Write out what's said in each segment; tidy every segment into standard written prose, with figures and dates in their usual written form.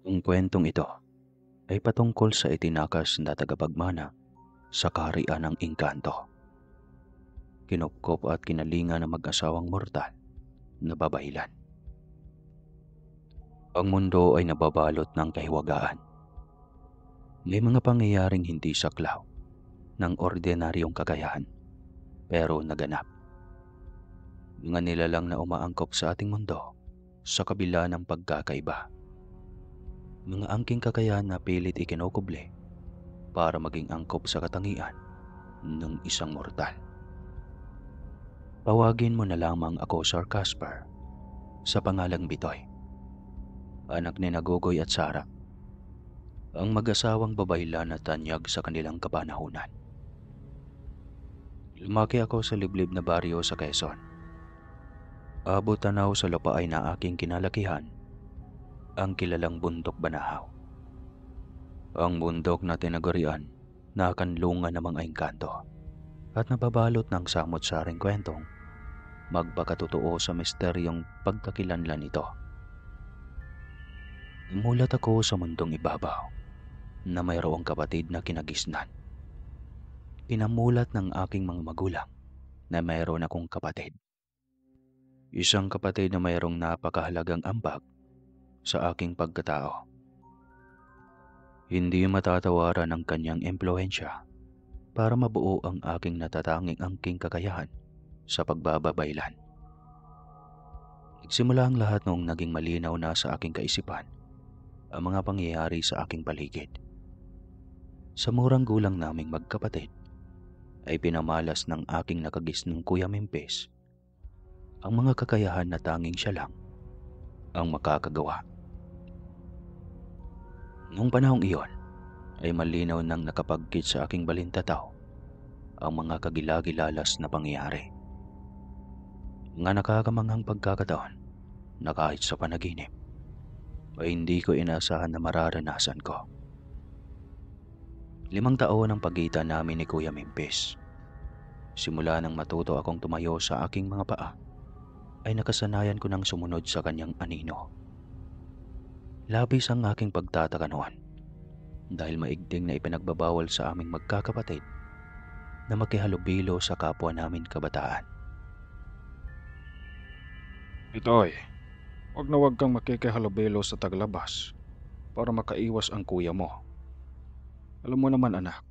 Ang kwentong ito ay patungkol sa itinakas na tagapagmana sa kaharian ng engkanto. Kinupkop at kinalinga ng mag-asawang mortal na babaylan. Ang mundo ay nababalot ng kahiwagaan. May mga pangyayaring hindi saklaw ng ordinaryong kagayahan pero naganap. Mga nilalang na umaangkop sa ating mundo sa kabila ng pagkakaiba. Mga angking kakayahan na pilit ikinukuble para maging angkop sa katangian ng isang mortal. Tawagin mo na lamang ako Sir Casper sa pangalang Bitoy, anak ni Nagogoy at Sara, ang mag-asawang babaylan na tanyag sa kanilang kapanahunan. Lumaki ako sa liblib na baryo sa Quezon. Abot tanaw sa lupaay na aking kinalakihan, ang kilalang Bundok Banahaw. Ang bundok na tinagurian na kanlungan ng mga engkanto at nababalot ng samot-saring kwentong magpakatotoo sa misteryong pagkakilanlan nito. Mulat ako sa mundong ibabaw na mayroong kapatid na kinagisnan. Pinamulat ng aking mga magulang na mayroon akong kapatid. Isang kapatid na mayroong napakahalagang ambag sa aking pagkatao. Hindi matatawaran ang kanyang impluensya para mabuo ang aking natatanging angking kakayahan sa pagbababaylan. Nagsimula ang lahat noong naging malinaw na sa aking kaisipan ang mga pangyayari sa aking paligid. Sa murang gulang naming magkapatid, ay pinamalas ng aking nakagisnang Kuya Mempes ang mga kakayahan na tanging siya lang ang makakagawa. Noong panahong iyon, ay malinaw nang nakapagkit sa aking balintataw ang mga kagilagilalas na pangyayari. Mga nakakamanghang pagkakataon na kahit sa panaginip ay hindi ko inaasahan na mararanasan ko. 5 taon ang pagitan namin ni Kuya Mempes. Simula nang matuto akong tumayo sa aking mga paa, ay nakasanayan ko nang sumunod sa kanyang anino. Labis ang aking pagtataka noon dahil maigting na ipinagbabawal sa aming magkakapatid na makihalubilo sa kapwa namin kabataan. Itoy, wag kang makikihalubilo sa taglabas para makaiwas ang kuya mo. Alam mo naman anak,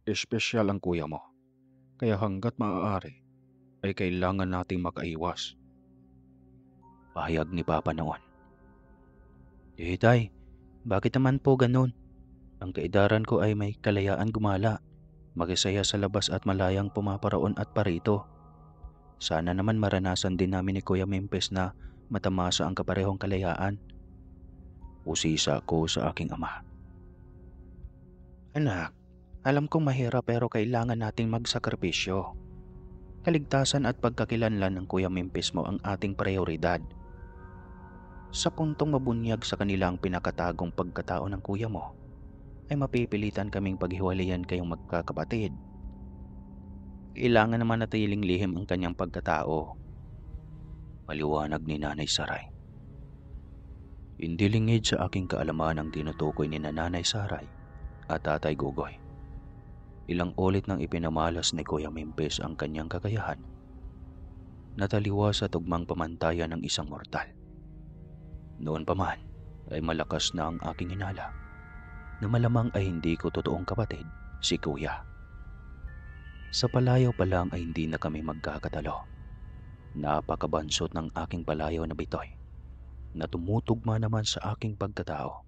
espesyal ang kuya mo. Kaya hanggat maaari ay kailangan nating makaiwas. Pahayag ni Papa noon. Tay, bakit naman po ganun? Ang kaedaran ko ay may kalayaan gumala, magisaya sa labas at malayang pumaparaon at parito. Sana naman maranasan din namin ni Kuya Mempes na matamasa ang kaparehong kalayaan. Usisa ko sa aking ama. Anak, alam kong mahirap pero kailangan nating magsakripisyo. Kaligtasan at pagkakilanlan ng Kuya Mempes mo ang ating prioridad. Sa puntong mabunyag sa kanilang pinakatagong pagkatao ng kuya mo, ay mapipilitan kaming paghiwalayan kayong magkakapatid. Kailangan naman natiling lihim ang kanyang pagkatao. Maliwanag ni Nanay Saray. Hindi lingid sa aking kaalaman ang tinutukoy ni Nanay Saray at Tatay Gugoy. Ilang ulit nang ipinamalas ni Kuya Mempes ang kanyang kakayahan na taliwa sa tugmang pamantayan ng isang mortal. Noon pa man ay malakas na ang aking hinala na malamang ay hindi ko totoong kapatid si Kuya. Sa palayaw pa lang ay hindi na kami magkakatalo. Napakabansot ng aking palayaw na Bitoy na tumutugma naman sa aking pagkatao.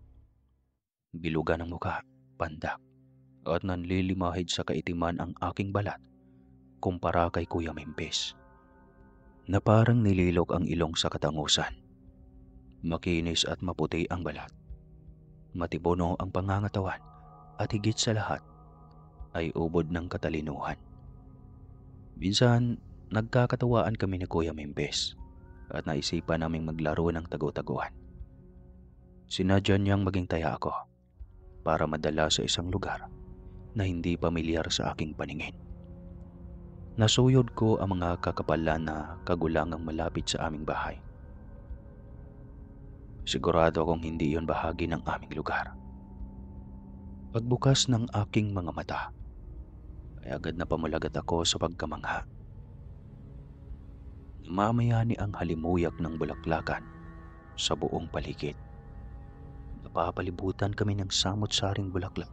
Bilugan ng muka, pandak, at nanlilimahid sa kaitiman ang aking balat kumpara kay Kuya Mempes na parang nililok ang ilong sa katangusan. Makinis at maputi ang balat. Matibono ang pangangatawan at higit sa lahat ay ubod ng katalinuhan. Minsan, nagkakatawaan kami ni Kuya Mempes at naisipan naming maglaro ng tago-taguan. Sinadya niyang maging taya ako para madala sa isang lugar na hindi pamilyar sa aking paningin. Nasuyod ko ang mga kakapalan na kagulangang malapit sa aming bahay. Sigurado akong hindi iyon bahagi ng aming lugar. Pagbukas ng aking mga mata, ay agad na pamulagat ako sa pagkamangha. Namamayani ang halimuyak ng bulaklakan sa buong paligid. Napapalibutan kami ng samot-saring bulaklak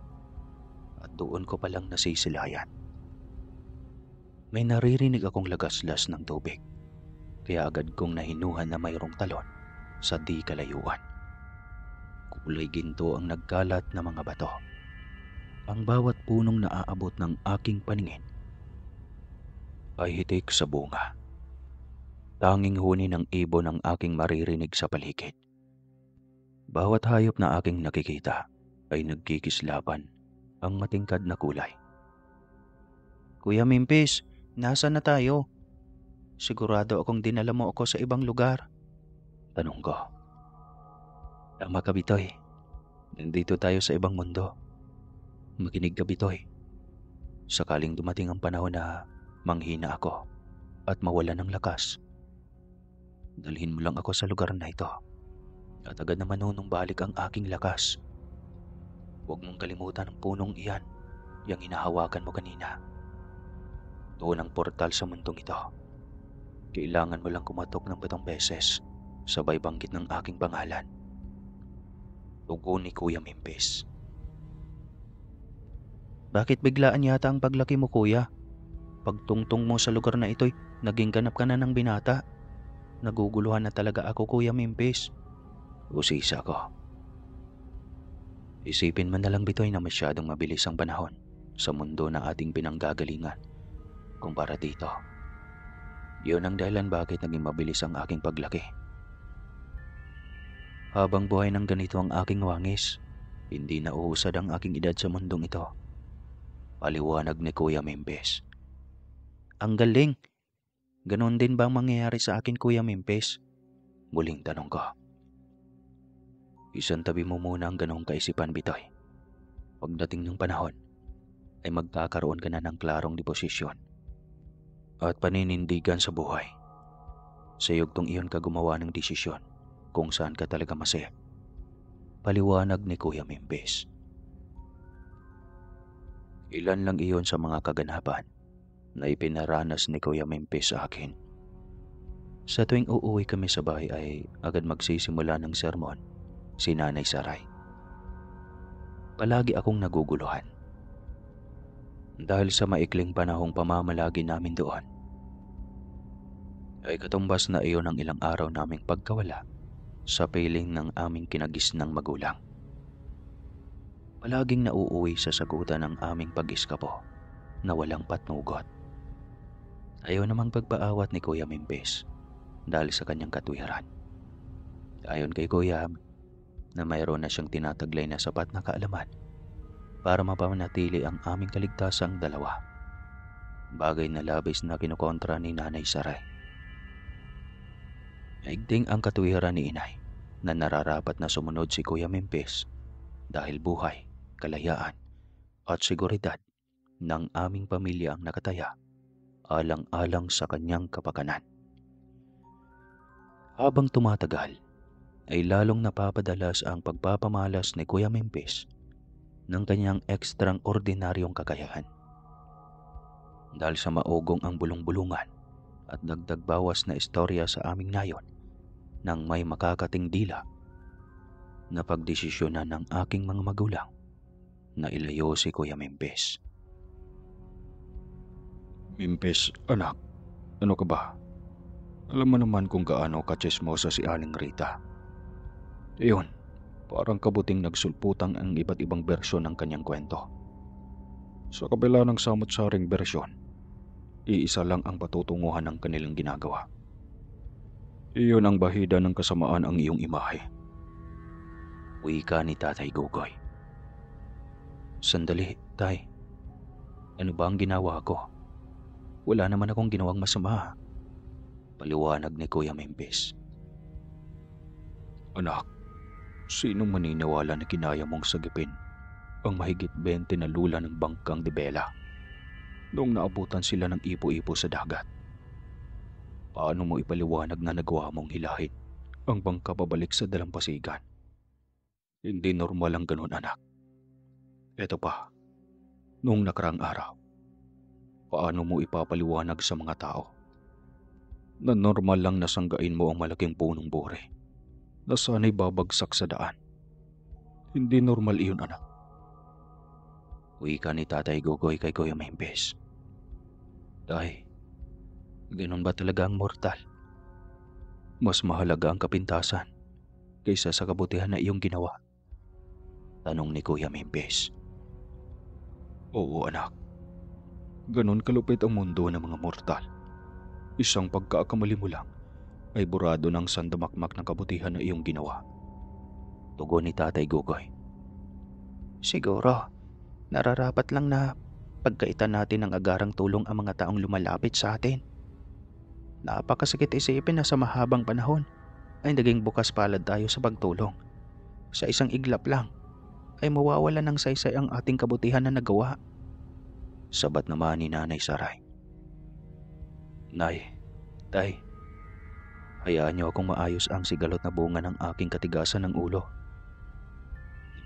at doon ko palang nasisilayan. May naririnig akong lagaslas ng tubig, kaya agad kong nahinuhan na mayroong talon sa di kalayuan. Kulay ginto ang nagkalat na mga bato. Ang bawat punong naaabot ng aking paningin ay hitik sa bunga. Tanging huni ng ibon ang aking maririnig sa paligid. Bawat hayop na aking nakikita ay nagkikislapan ang matingkad na kulay. Kuya Mimpis, nasaan na tayo? Sigurado akong dinala mo ako sa ibang lugar. Tanong ko. Tama ka, Bitoy. Nandito tayo sa ibang mundo. Makinig ka, Bitoy. Sakaling dumating ang panahon na manghina ako at mawala ng lakas, dalhin mo lang ako sa lugar na ito at agad na manunumbalik ang aking lakas. Huwag mong kalimutan ang punong iyan, yung hinahawakan mo kanina. Doon ang portal sa mundong ito. Kailangan mo lang kumatok ng 7 beses, sabay banggit ng aking pangalan. Tugo ni Kuya Mimpis. Bakit biglaan yata ang paglaki mo, kuya? Pagtungtong mo sa lugar na ito'y naging ganap ka na ng binata. Naguguluhan na talaga ako, Kuya Mimpis. Usisa ko. Isipin mo na lang, Bitoy, na masyadong mabilis ang panahon sa mundo na ating pinanggagalingan kumpara dito. Yun ang dahilan bakit naging mabilis ang aking paglaki. Habang buhay ng ganito ang aking wangis, hindi na uusad ang aking edad sa mundong ito. Paliwanag ni Kuya Mimpis. Ang galing! Ganon din ba ang mangyayari sa akin, Kuya Mimpis? Muling tanong ko. Isang tabi mo muna ang ganong kaisipan, Bitoy. Pagdating ng panahon, ay magkakaroon ka na ng klarong disposisyon at paninindigan sa buhay. Sa yugtong iyon ka gumawa ng desisyon kung saan ka talaga masaya. Paliwanag ni Kuya Mimpis. Ilan lang iyon sa mga kaganapan na ipinaranas ni Kuya Mimpis sa akin. Sa tuwing uuwi kami sa bahay ay agad magsisimula ng sermon si Nanay Saray. Palagi akong naguguluhan. Dahil sa maikling panahong pamamalagi namin doon, ay katumbas na iyon ang ilang araw naming pagkawala sa piling ng aming kinagisnang magulang. Palaging nauuwi sa sagutan ng aming pag-iskapo na walang patnugot. Ayaw namang pagpaawat ni Kuya Mimpis dahil sa kanyang katwiran. Ayon kay Kuya na mayroon na siyang tinataglay na sapat na kaalaman para mapanatili ang aming kaligtasang dalawa. Bagay na labis na kinukontra ni Nanay Saray. Maigting ang katwiran ni Inay na nararapat na sumunod si Kuya Mimpis dahil buhay, kalayaan at seguridad ng aming pamilya ang nakataya alang-alang sa kanyang kapakanan. Habang tumatagal, ay lalong napapadalas ang pagpapamalas ni Kuya Mimpis ng kanyang ekstrang ordinaryong kakayahan. Dahil sa maugong ang bulong-bulungan at dagdag bawas na istorya sa aming nayon nang may makakating dila na pagdesisyonan ng aking mga magulang na ilayo si Kuya Mimpis. Mimpis, anak, ano ka ba? Alam mo naman kung gaano katsismosa si Aling Rita. Iyon, parang kabuting nagsulputang ang iba't ibang bersyon ng kanyang kwento. Sa kabila ng samot-saring bersyon, iisa lang ang patutunguhan ng kanilang ginagawa. Iyon ang bahida ng kasamaan ang iyong imahe. Wika ni Tatay Gugoy. Sandali, Tay. Ano ba ang ginawa ko? Wala naman akong ginawang masama. Paliwanag ni Kuya Mimpis. Anak, sino maniniwala na kinaya mong sagipin ang mahigit 20 na lula ng bangkang de Bella noong naabutan sila ng ipo-ipo sa dagat? Paano mo ipaliwanag na nagawa mong hilahin ang bangka pabalik sa dalampasigan. Hindi normal ang ganun, anak. Eto pa, noong nakaraang araw, paano mo ipapaliwanag sa mga tao na normal lang na sanggain mo ang malaking punong bore na sana'y babagsak sa daan? Hindi normal iyon, anak. Wika ni Tatay Gogoy kay Kuya Mimpis. Tay, ganun ba talaga ang mortal? Mas mahalaga ang kapintasan kaysa sa kabutihan na iyong ginawa? Tanong ni Kuya Mimpis. Oo, anak. Ganun kalupit ang mundo ng mga mortal. Isang pagkakamali mo lang ay burado ng sandamakmak ng kabutihan na iyong ginawa. Tugon ni Tatay Gogoy. Siguro, nararapat lang na pagkaitan natin ng agarang tulong ang mga taong lumalapit sa atin. Napakasakit isipin na sa mahabang panahon ay naging bukas palad tayo sa pagtulong. Sa isang iglap lang ay mawawala ng saysay ang ating kabutihan na nagawa. Sabat naman ni Nanay Saray. Nay, Tay, hayaan niyo akong maayos ang sigalot na bunga ng aking katigasan ng ulo.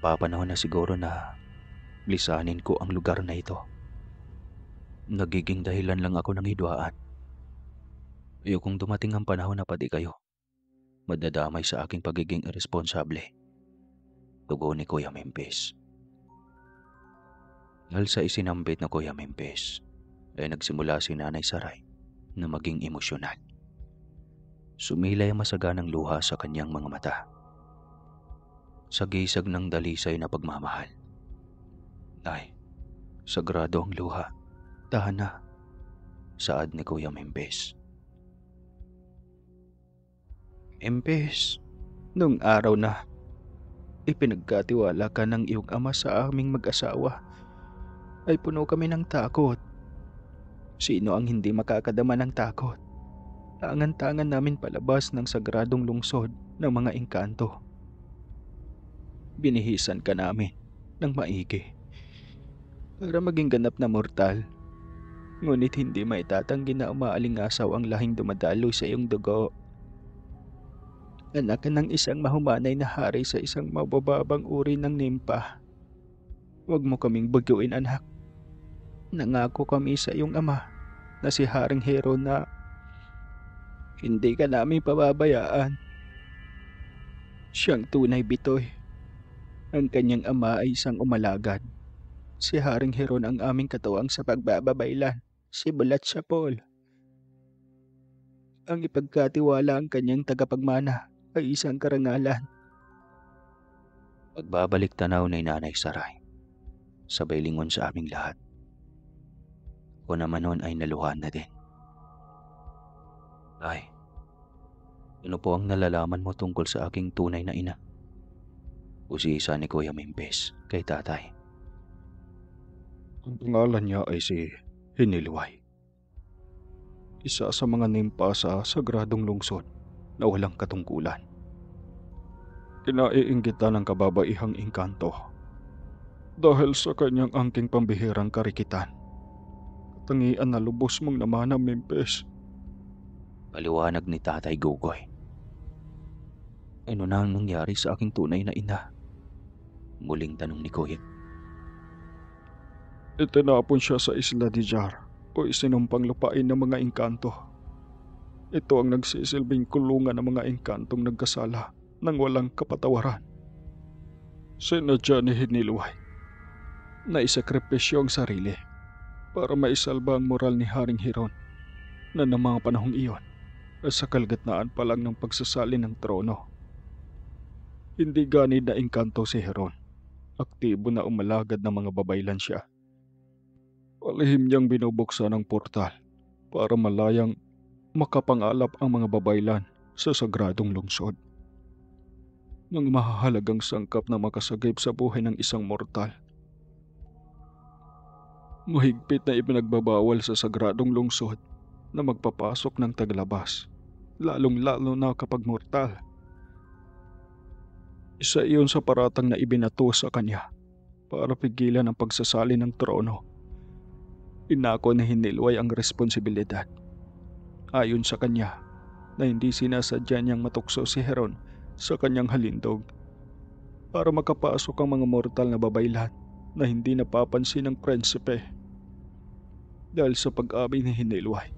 Papanahon na siguro na lisanin ko ang lugar na ito. Nagiging dahilan lang ako ng hidwaan. Ayokong dumating ang panahon na pati kayo madadamay sa aking pagiging irresponsable. Tugon ni Kuya Mimpis. Dahil sa isinambit na Kuya Mimpis, ay nagsimula si Nanay Saray na maging emosyonal. Sumilay ang masaganang luha sa kanyang mga mata. Sa gisag ng dalisay na pagmamahal. Nay, sagrado ang luha. Tahan na. Saad ni Kuya Mimpis. Mimpis, nung araw na ipinagkatiwala ka ng iyong ama sa aming mag-asawa, ay puno kami ng takot. Sino ang hindi makakadama ng takot? Tangan-tangan namin palabas ng sagradong lungsod ng mga engkanto. Binihisan ka namin ng maigi para maging ganap na mortal. Ngunit hindi maitatanggi na umaalingasaw ang lahing dumadaloy sa iyong dugo. Anak ka ng isang mahumanay na hari sa isang mabababang uri ng nimpa. Huwag mo kaming baguin, anak. Nangako kami sa iyong ama na si Haring Hero na hindi ka namin pababayaan. Siyang tunay, Bitoy. Ang kanyang ama ay isang umalagad. Si Haring Heron ang aming katuwang sa pagbababaylan, si Bulat Sapol. Ang ipagkatiwala ang kanyang tagapagmana ay isang karangalan. Pagbabalik tanaw ni Nanay Saray, sabay lingon sa aming lahat. Ako naman noon ay naluhan na din. Ay, ano po ang nalalaman mo tungkol sa aking tunay na ina? Usisa ni Kuya Mimpis kay Tatay. Ang pangalan niya ay si Hinilway. Isa sa mga nimpa sa sagradong lungsod na walang katungkulan. Kinaiinggitan ng kababaihang engkanto dahil sa kanyang angking pambihirang karikitan. Katangian na lubos mong namana, Mimpis. Paliwanag ni Tatay Gogoy. Ano na ang nangyari sa aking tunay na ina? Muling tanong ni Kuya. Itinapon siya sa Isla de Jar o isinumpang lupain ng mga engkanto. Ito ang nagsisilbing kulungan ng mga engkantong nagkasala nang walang kapatawaran. Sinadya ni Hinilway na isakripisyo ang sarili para maisalba ang moral ni Haring Hiron na ng mga panahong iyon ay sa kalagitnaan pa lang ng pagsasali ng trono. Hindi ganid na engkanto si Hiron. Aktibo na umalagad ng mga babaylan siya. Palihim niyang binubuksan ang portal para malayang makapangalap ang mga babaylan sa sagradong lungsod. Ng mahahalagang sangkap na makasagip sa buhay ng isang mortal. Mahigpit na ipinagbabawal sa sagradong lungsod na magpapasok ng taglabas, lalong-lalo na kapag mortal. Isa iyon sa paratang na ibinato sa kanya para pigilan ang pagsasali ng trono. Inako na Hinilway ang responsibilidad. Ayon sa kanya, na hindi sinasadya niyang matukso si Heron sa kanyang halindog para makapasok ang mga mortal na babaylan na hindi napapansin ng prinsipe. Dahil sa pag-amin ni Hinilway,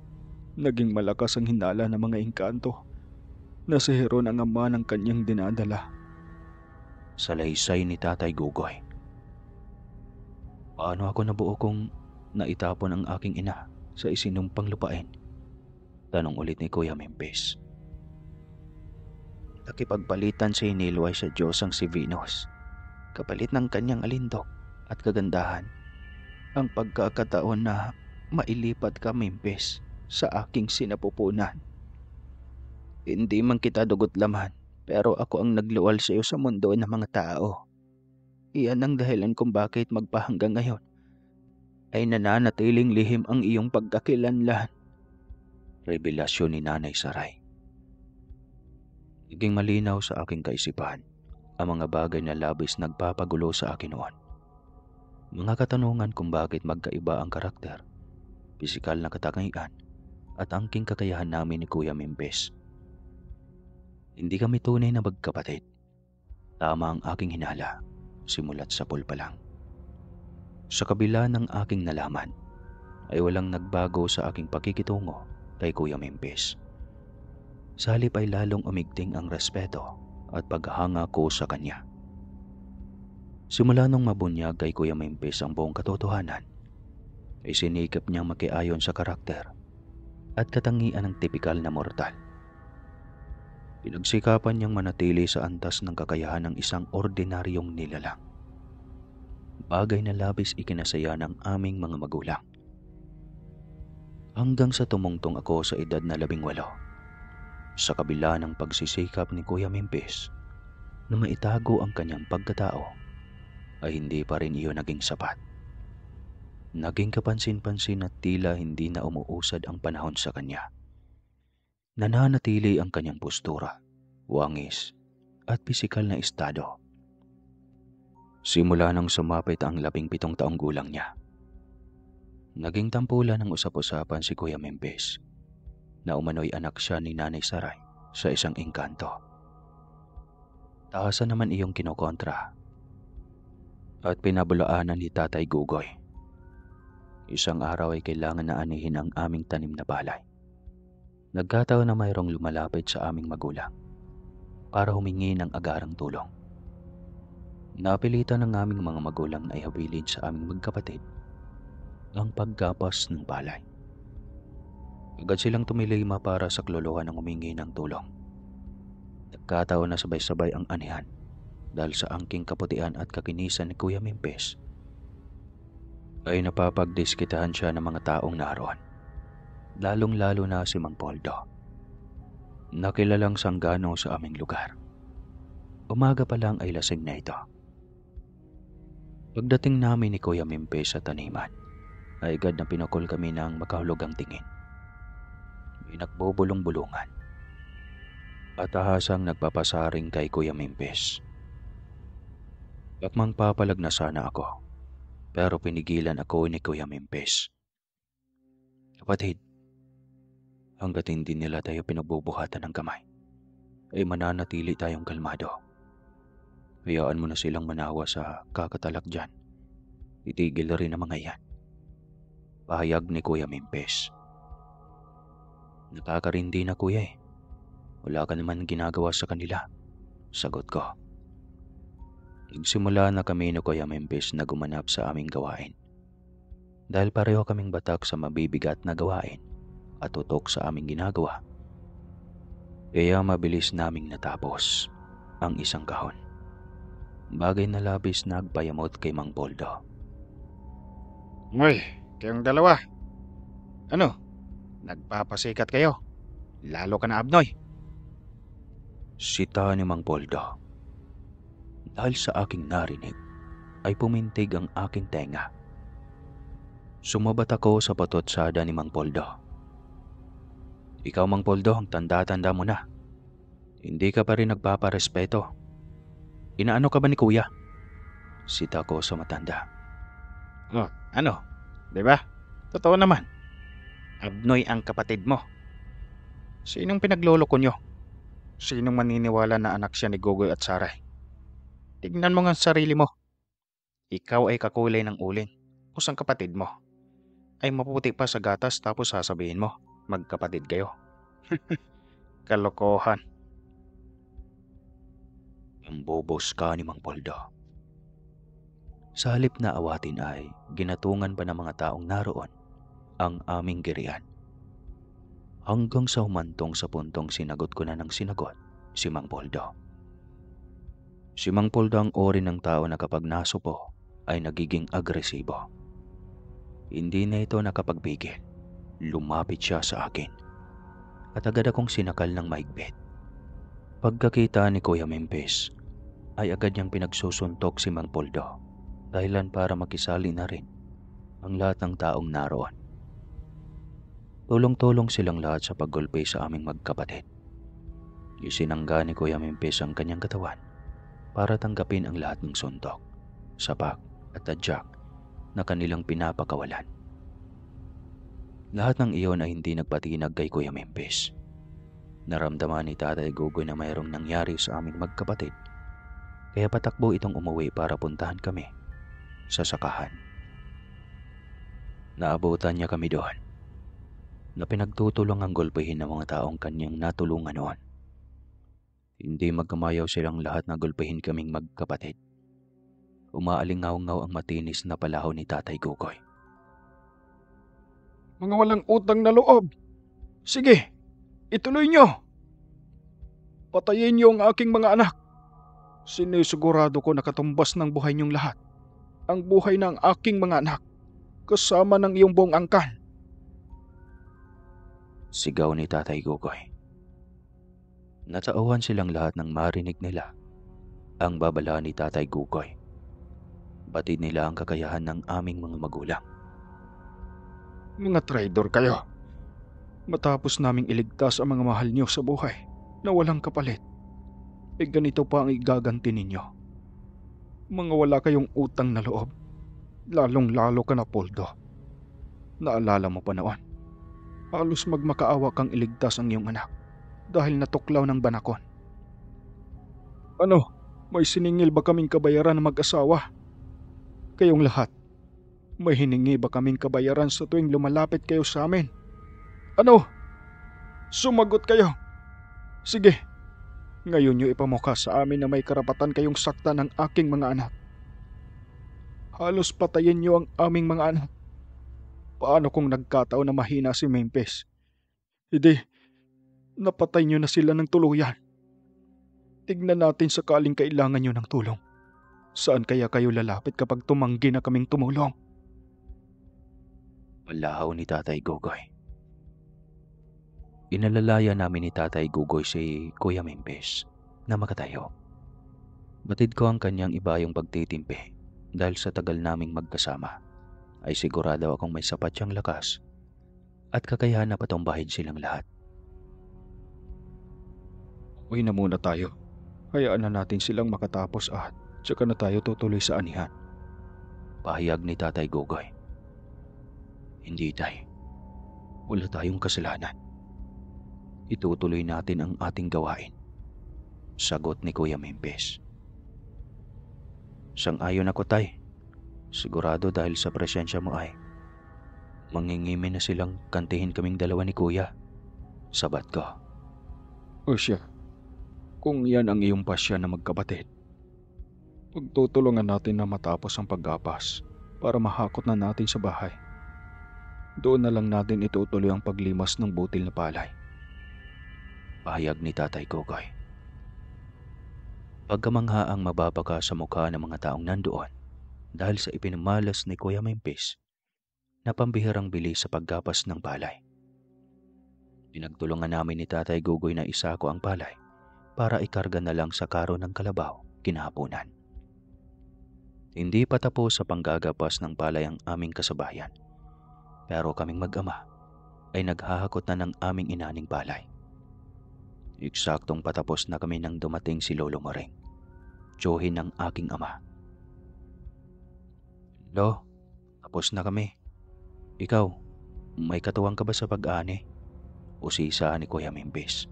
naging malakas ang hinala ng mga engkanto na si Heron ang ama ng kanyang dinadala. Salaysay ni Tatay Gugoy. Paano ako nabuo kung naitapon ang aking ina sa isinumpang lupain? Tanong ulit ni Kuya Mimpis. Nakipagpalitan si Hinilway sa Diyosang si Venus, kapalit ng kanyang alindog at kagandahan. Ang pagkakataon na mailipat ka, Mimpis, sa aking sinapupunan. Hindi man kita dugot laman, pero ako ang nagluwal sa iyo sa mundo ng mga tao. Iyan ang dahilan kung bakit magpahanggang ngayon ay nananatiling lihim ang iyong pagkakilanlan. Revelasyon ni Nanay Saray. Naging malinaw sa aking kaisipan ang mga bagay na labis nagpapagulo sa akin noon. Mga katanungan kung bakit magkaiba ang karakter, pisikal na katangian at angking kakayahan namin ni Kuya Mimpis. Hindi kami tunay na magkapatid. Tama ang aking hinala, simulat sa pool pa lang. Sa kabila ng aking nalaman, ay walang nagbago sa aking pakikitungo kay Kuya Mimpis. Sa halip ay lalong umigting ang respeto at paghanga ko sa kanya. Simula nung mabunyag kay Kuya Mimpis ang buong katotohanan, ay sinikap niyang makiayon sa karakter at katangian ng tipikal na mortal. Pinagsikapan niyang manatili sa antas ng kakayahan ng isang ordinaryong nilalang. Bagay na labis ikinasaya ng aming mga magulang. Hanggang sa tumungtong ako sa edad na 18. Sa kabila ng pagsisikap ni Kuya Mimpis na maitago ang kanyang pagkatao, ay hindi pa rin iyon naging sapat. Naging kapansin-pansin at tila hindi na umuusad ang panahon sa kanya. Nananatili ang kanyang postura, wangis, at pisikal na estado. Simula nang sumapit ang 17 taong gulang niya, naging tampulan ng usap-usapan si Kuya Mimpis na umano'y anak siya ni Nanay Saray sa isang engkanto. Taasan naman iyong kinokontra at pinabulaanan ni Tatay Gugoy. Isang araw ay kailangan na anihin ang aming tanim na palay. Nagkataon na mayroong lumalapit sa aming magulang para humingi ng agarang tulong. Napilitan ng aming mga magulang na ihabilin sa aming magkapatid ang paggapas ng palay. Agad silang tumilima para sa klolohan ng humingi ng tulong. Nagkataon na sabay-sabay ang anihan dahil sa angking kaputian at kakinisan ni Kuya Mimpis ay napapagdiskitahan siya ng mga taong naroon, lalong-lalo na si Mang Poldo, nakilalang sanggano sa aming lugar. Umaga pa lang ay lasing na ito. Pagdating namin ni Kuya Mimpis sa taniman, ay agad na pinakol kami ng makahulugang tingin. May nagbubulong-bulungan at ahasang nagpapasaring kay Kuya Mimpis. Bakmang papalag na sana ako, pero pinigilan ako ni Kuya Mimpis. Kapatid, hanggat hindi nila tayo pinagbubuhatan ng kamay, ay mananatili tayong kalmado. Hayaan mo na silang manawa sa kakatalak dyan. Itigil rin ang mga yan. Pahayag ni Kuya Mimpis. Nakakarindi na kuya eh. Wala ka naman ginagawa sa kanila. Sagot ko. Nagsimula na kami ni Kuya Mimpis na gumanap sa aming gawain. Dahil pareho kaming batak sa mabibigat na gawain at tutok sa aming ginagawa. Kaya mabilis naming natapos ang isang kahon. Bagay na labis na nagpayamot kay Mang Poldo. Uy, kayong dalawa. Ano? Nagpapasikat kayo. Lalo ka na, Abnoy. Sita ni Mang Poldo. Dahil sa aking narinig, ay pumintig ang aking tenga. Sumabat ako sa patotsada ni Mang Poldo. Ikaw, Mang Poldo, ang tanda-tanda mo na. Hindi ka pa rin nagpaparespeto. Inaano ka ba ni Kuya? Sita ko sa matanda. Oh, ano? Diba? Totoo naman. Abnoy ang kapatid mo. Sinong pinagloloko nyo? Sinong maniniwala na anak siya ni Gogoy at Saray? Tignan mo nga ang sarili mo. Ikaw ay kakulay ng uling. Usang kapatid mo ay maputi pa sa gatas tapos sasabihin mo, magkapatid kayo. Kalokohan. Ang bobos ka ni Mang Poldo. Sa halip na awatin ay ginatungan pa ng mga taong naroon ang aming girian. Hanggang sa humantong sa puntong sinagot ko na ng sinagot si Mang Poldo. Si Mang Poldo ang ori ng tao na kapag nasupo ay nagiging agresibo. Hindi na ito nakapagbigil. Lumapit siya sa akin at agad akong sinakal ng mahigpit. Pagkakita ni Kuya Mempes ay agad niyang pinagsusuntok si Mang Poldo, dahilan para makisali na rin ang lahat ng taong naroon. Tulong-tulong silang lahat sa paggulpe sa aming magkapatid. Isinangga ni Kuya Mempes ang kanyang katawan para tanggapin ang lahat ng suntok, sapak at tadyak na kanilang pinapakawalan. Lahat ng iyon ay hindi nagpatinag kay Kuya Mempes. Naramdaman ni Tatay Gugoy na mayroong nangyari sa aming magkapatid, kaya patakbo itong umuwi para puntahan kami sa sakahan. Naabutan niya kami doon na pinagtutulong ang gulpihin ng mga taong kanyang natulungan noon. Hindi magkamayaw silang lahat na gulpihin kaming magkapatid. Umaalingaw-ngaw ang matinis na palaho ni Tatay Gugoy. Mga walang utang na loob. Sige, ituloy nyo. Patayin niyo ang aking mga anak. Sinisigurado ko na katumbas ng buhay niyong lahat. Ang buhay ng aking mga anak, kasama ng iyong buong angkan. Sigaw ni Tatay Gugoy. Natauhan silang lahat nang marinig nila ang babala ni Tatay Gugoy. Batid nila ang kakayahan ng aming mga magulang. Mga traidor kayo. Matapos naming iligtas ang mga mahal niyo sa buhay na walang kapalit, ganito pa ang igaganti ninyo. Mga wala kayong utang na loob. Lalong-lalo ka na, Poldo. Naalala mo pa noon, halos magmakaawa kang iligtas ang iyong anak dahil natuklaw ng banakon. Ano, may siningil ba kaming kabayaran na mag-asawa? Kayong lahat, may hiningi ba kaming kabayaran sa tuwing lumalapit kayo sa amin? Ano? Sumagot kayo. Sige, ngayon niyo ipamukha sa amin na may karapatan kayong saktan ng aking mga anak. Halos patayin niyo ang aming mga anak. Paano kung nagkataon na mahina si Mempes? Hindi, napatay niyo na sila ng tuluyan. Tignan natin sakaling kailangan niyo ng tulong. Saan kaya kayo lalapit kapag tumanggi na kaming tumulong? Palahaw ni Tatay Gugoy. Inalalaya namin ni Tatay Gugoy si Kuya Mempes na makatayo. Batid ko ang kanyang ibayong pagtitimpi dahil sa tagal naming magkasama ay sigurado akong may sapat siyang lakas at kakayahan na patumbahin silang lahat. Uwi na muna tayo. Hayaan na natin silang makatapos at tsaka na tayo tutuloy sa anihan. Pahayag ni Tatay Gugoy. Hindi, Tay. Wala tayong kasalanan. Itutuloy natin ang ating gawain. Sagot ni Kuya Mempes. Sang-ayon ako, Tay. Sigurado dahil sa presensya mo ay mangingimi na silang kantihin kaming dalawa ni Kuya. Sabat ko. O siya, kung yan ang iyong pasya na magkapatid, pagtutulungan natin na matapos ang paggapas para mahakot na natin sa bahay. Doon na lang natin itutuloy ang paglimas ng butil na palay. Pahayag ni Tatay Gugoy. Pagkamangha ang mababaka sa mukha ng mga taong nandoon dahil sa ipinamalas ni Kuya Mempes na pambihirang bilis sa paggapas ng palay. Pinagtulungan namin ni Tatay Gugoy na isako ang palay para ikarga na lang sa karo ng kalabaw kinahaponan. Hindi pa tapos sa panggagapas ng palay ang aming kasabayan, pero kaming mag-ama ay naghahakot na ng aming inaning palay. Eksaktong patapos na kami nang dumating si Lolo Moreng, tiyuhin ng aking ama. Lo, tapos na kami. Ikaw, may katuwang ka ba sa pag-ani? Usisa ni Kuya Mimpis.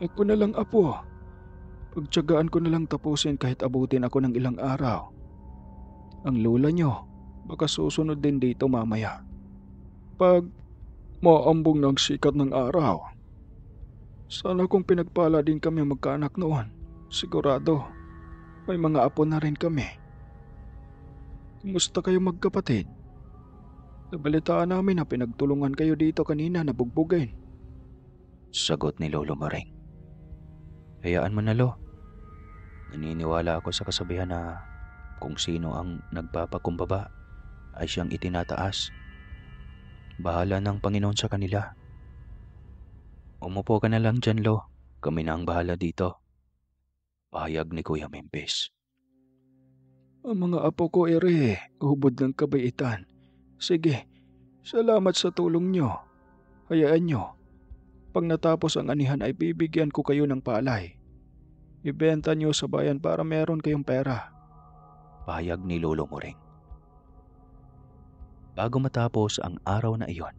Ako na lang, apo. Pagtiyagaan ko na lang tapusin kahit abutin ako ng ilang araw. Ang lola nyo, baka susunod din dito mamaya. Pag maambong ng sikat ng araw. Sana kung pinagpala din kami magkaanak noon. Sigurado, may mga apo na rin kami. Kumusta kayo magkapatid? Nabalitaan namin na pinagtulungan kayo dito kanina na bugbugin. Sagot ni Lolo Maring. Hayaan mo na, Lo. Naniniwala ako sa kasabihan na kung sino ang nagpapakumbaba ay siyang itinataas. Bahala ng Panginoon sa kanila. Umupo ka na lang dyan, Lo. Kami na ang bahala dito. Pahayag ni Kuya Mimpis. Ang mga apo ko hubod ng kabaitan. Sige, salamat sa tulong nyo. Hayaan nyo. Pag natapos ang anihan ay bibigyan ko kayo ng palay. Ibenta nyo sa bayan para meron kayong pera. Pahayag ni Lolo Muring. Bago matapos ang araw na iyon,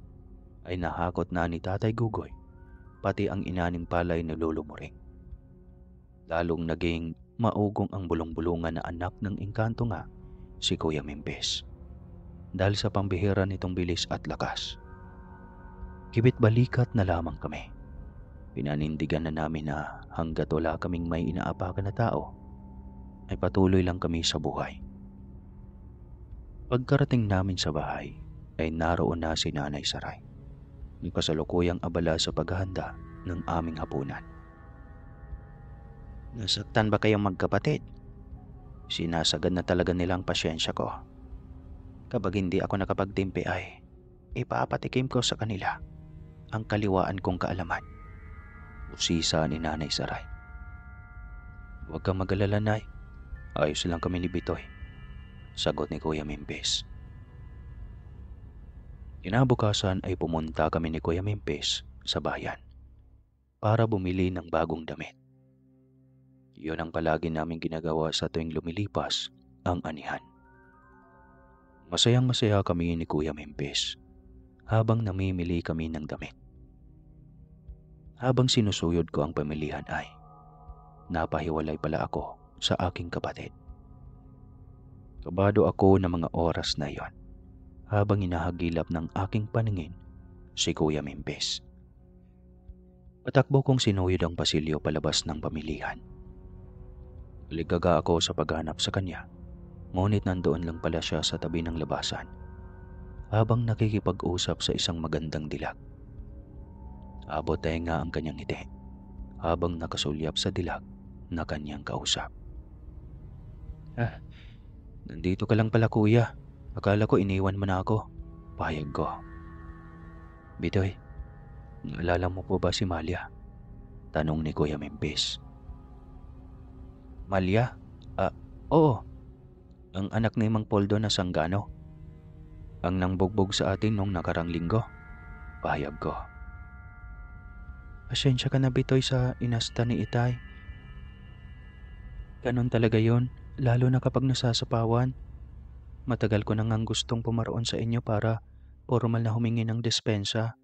ay nahakot na ni Tatay Gugoy, pati ang inaning palay ni Lolo Muring. Lalong naging maugong ang bulong-bulungan na anak ng engkanto nga, si Kuya Mimpis. Dahil sa pambihira nitong bilis at lakas. Kibit balikat na lamang kami. Pinanindigan na namin na hanggat wala kaming may inaapakan na tao, ay patuloy lang kami sa buhay. Pagkarating namin sa bahay, ay naroon na si Nanay Saray. May kasalukuyang abala sa paghahanda ng aming hapunan. Nasaktan ba kayong magkapatid? Sinasagad na talaga nilang pasyensya ko. Kapag hindi ako nakapagtimpi ay ipapatikim ko sa kanila ang kaliwaan kong kaalaman. Usisa ni Nanay Saray. Huwag kang mag-alala, Nay. Ayos lang kami ni Bitoy. Sagot ni Kuya Mimpis. Kinabukasan ay pumunta kami ni Kuya Mimpis sa bayan para bumili ng bagong damit. Iyon ang palagi namin ginagawa sa tuwing lumilipas ang anihan. Masayang-masaya kami ni Kuya Mimpis habang namimili kami ng damit. Habang sinusuyod ko ang pamilihan ay napahiwalay pala ako sa aking kapatid. Kabado ako ng mga oras na iyon habang hinahagilap ng aking paningin si Kuya Mimpis. Patakbo kong sinuyod ang pasilyo palabas ng pamilihan. Ligaga ako sa paghanap sa kanya, ngunit nandoon lang pala siya sa tabi ng labasan habang nakikipag-usap sa isang magandang dilag. Abot tenga ang kanyang ngiti habang nakasulyap sa dilag na kanyang kausap. Nandito ka lang pala, kuya. Akala ko iniwan mo na ako. Pahayag ko. Bitoy, naalala mo po ba si Malia? Tanong ni Kuya Mimpis. Malia? Oo. Ang anak ni Mang Poldo na Sanggano. Ang nangbugbog sa atin nung nakarang linggo. Pahayag ko. Pasensya ka na, Bitoy, sa inasta ni Itay. Ganon talaga yon, lalo na kapag nasasapawan. Matagal ko na ngang gustong pumaroon sa inyo para formal na humingi ng despensa.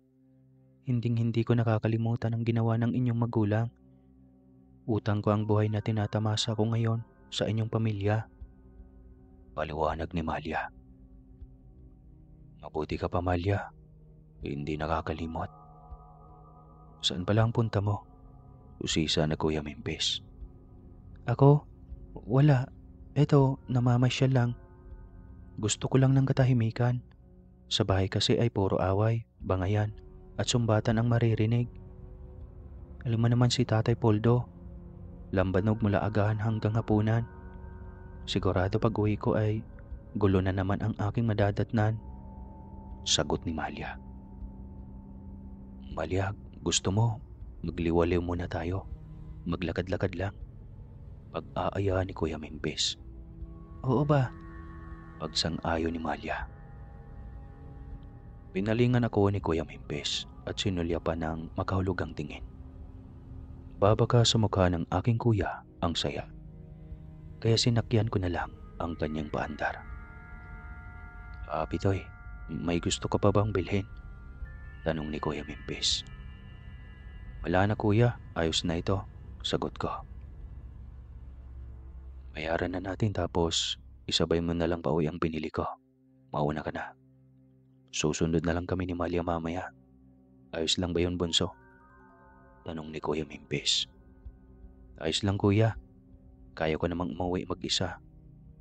Hinding-hindi ko nakakalimutan ang ginawa ng inyong magulang. Utang ko ang buhay na tinatamasa ko ngayon sa inyong pamilya. Paliwanag ni Malia. Mabuti ka pa, Malia. Hindi nakakalimot. Saan pala ang punta mo? Usisa na Kuya Mimpis. Ako? Wala. Eto, namamasyal lang. Gusto ko lang ng katahimikan. Sa bahay kasi ay puro away, bangayan, at sumbatan ang maririnig. Alam mo naman si Tatay Poldo. Lambanog mula agahan hanggang hapunan. Sigurado pag uwi ko ay gulo na naman ang aking madadatnan. Sagot ni Malia. Malia, gusto mo, magliwaliw muna tayo. Maglakad-lakad lang. Pag-aaya ni Kuya Mimpis. Oo ba? Pagsang-ayo ni Malia. Pinalingan ako ni Kuya Mimpis at sinulyapan ng makahulugang tingin. Babaka sa mukha ng aking kuya ang saya. Kaya sinakyan ko na lang ang kanyang paandar. Pitoy, may gusto ka pa bang bilhin? Tanong ni Kuya Mimpis. Wala na kuya, ayos na ito. Sagot ko. Bayaran na natin tapos isabay mo na lang pauwi ang binili ko. Mauna ka na. Susunod na lang kami ni Malia mamaya. Ayos lang ba yun, bunso? Tanong ni Kuya Mimpis. Ayos lang kuya. Kaya ko namang umuwi mag-isa.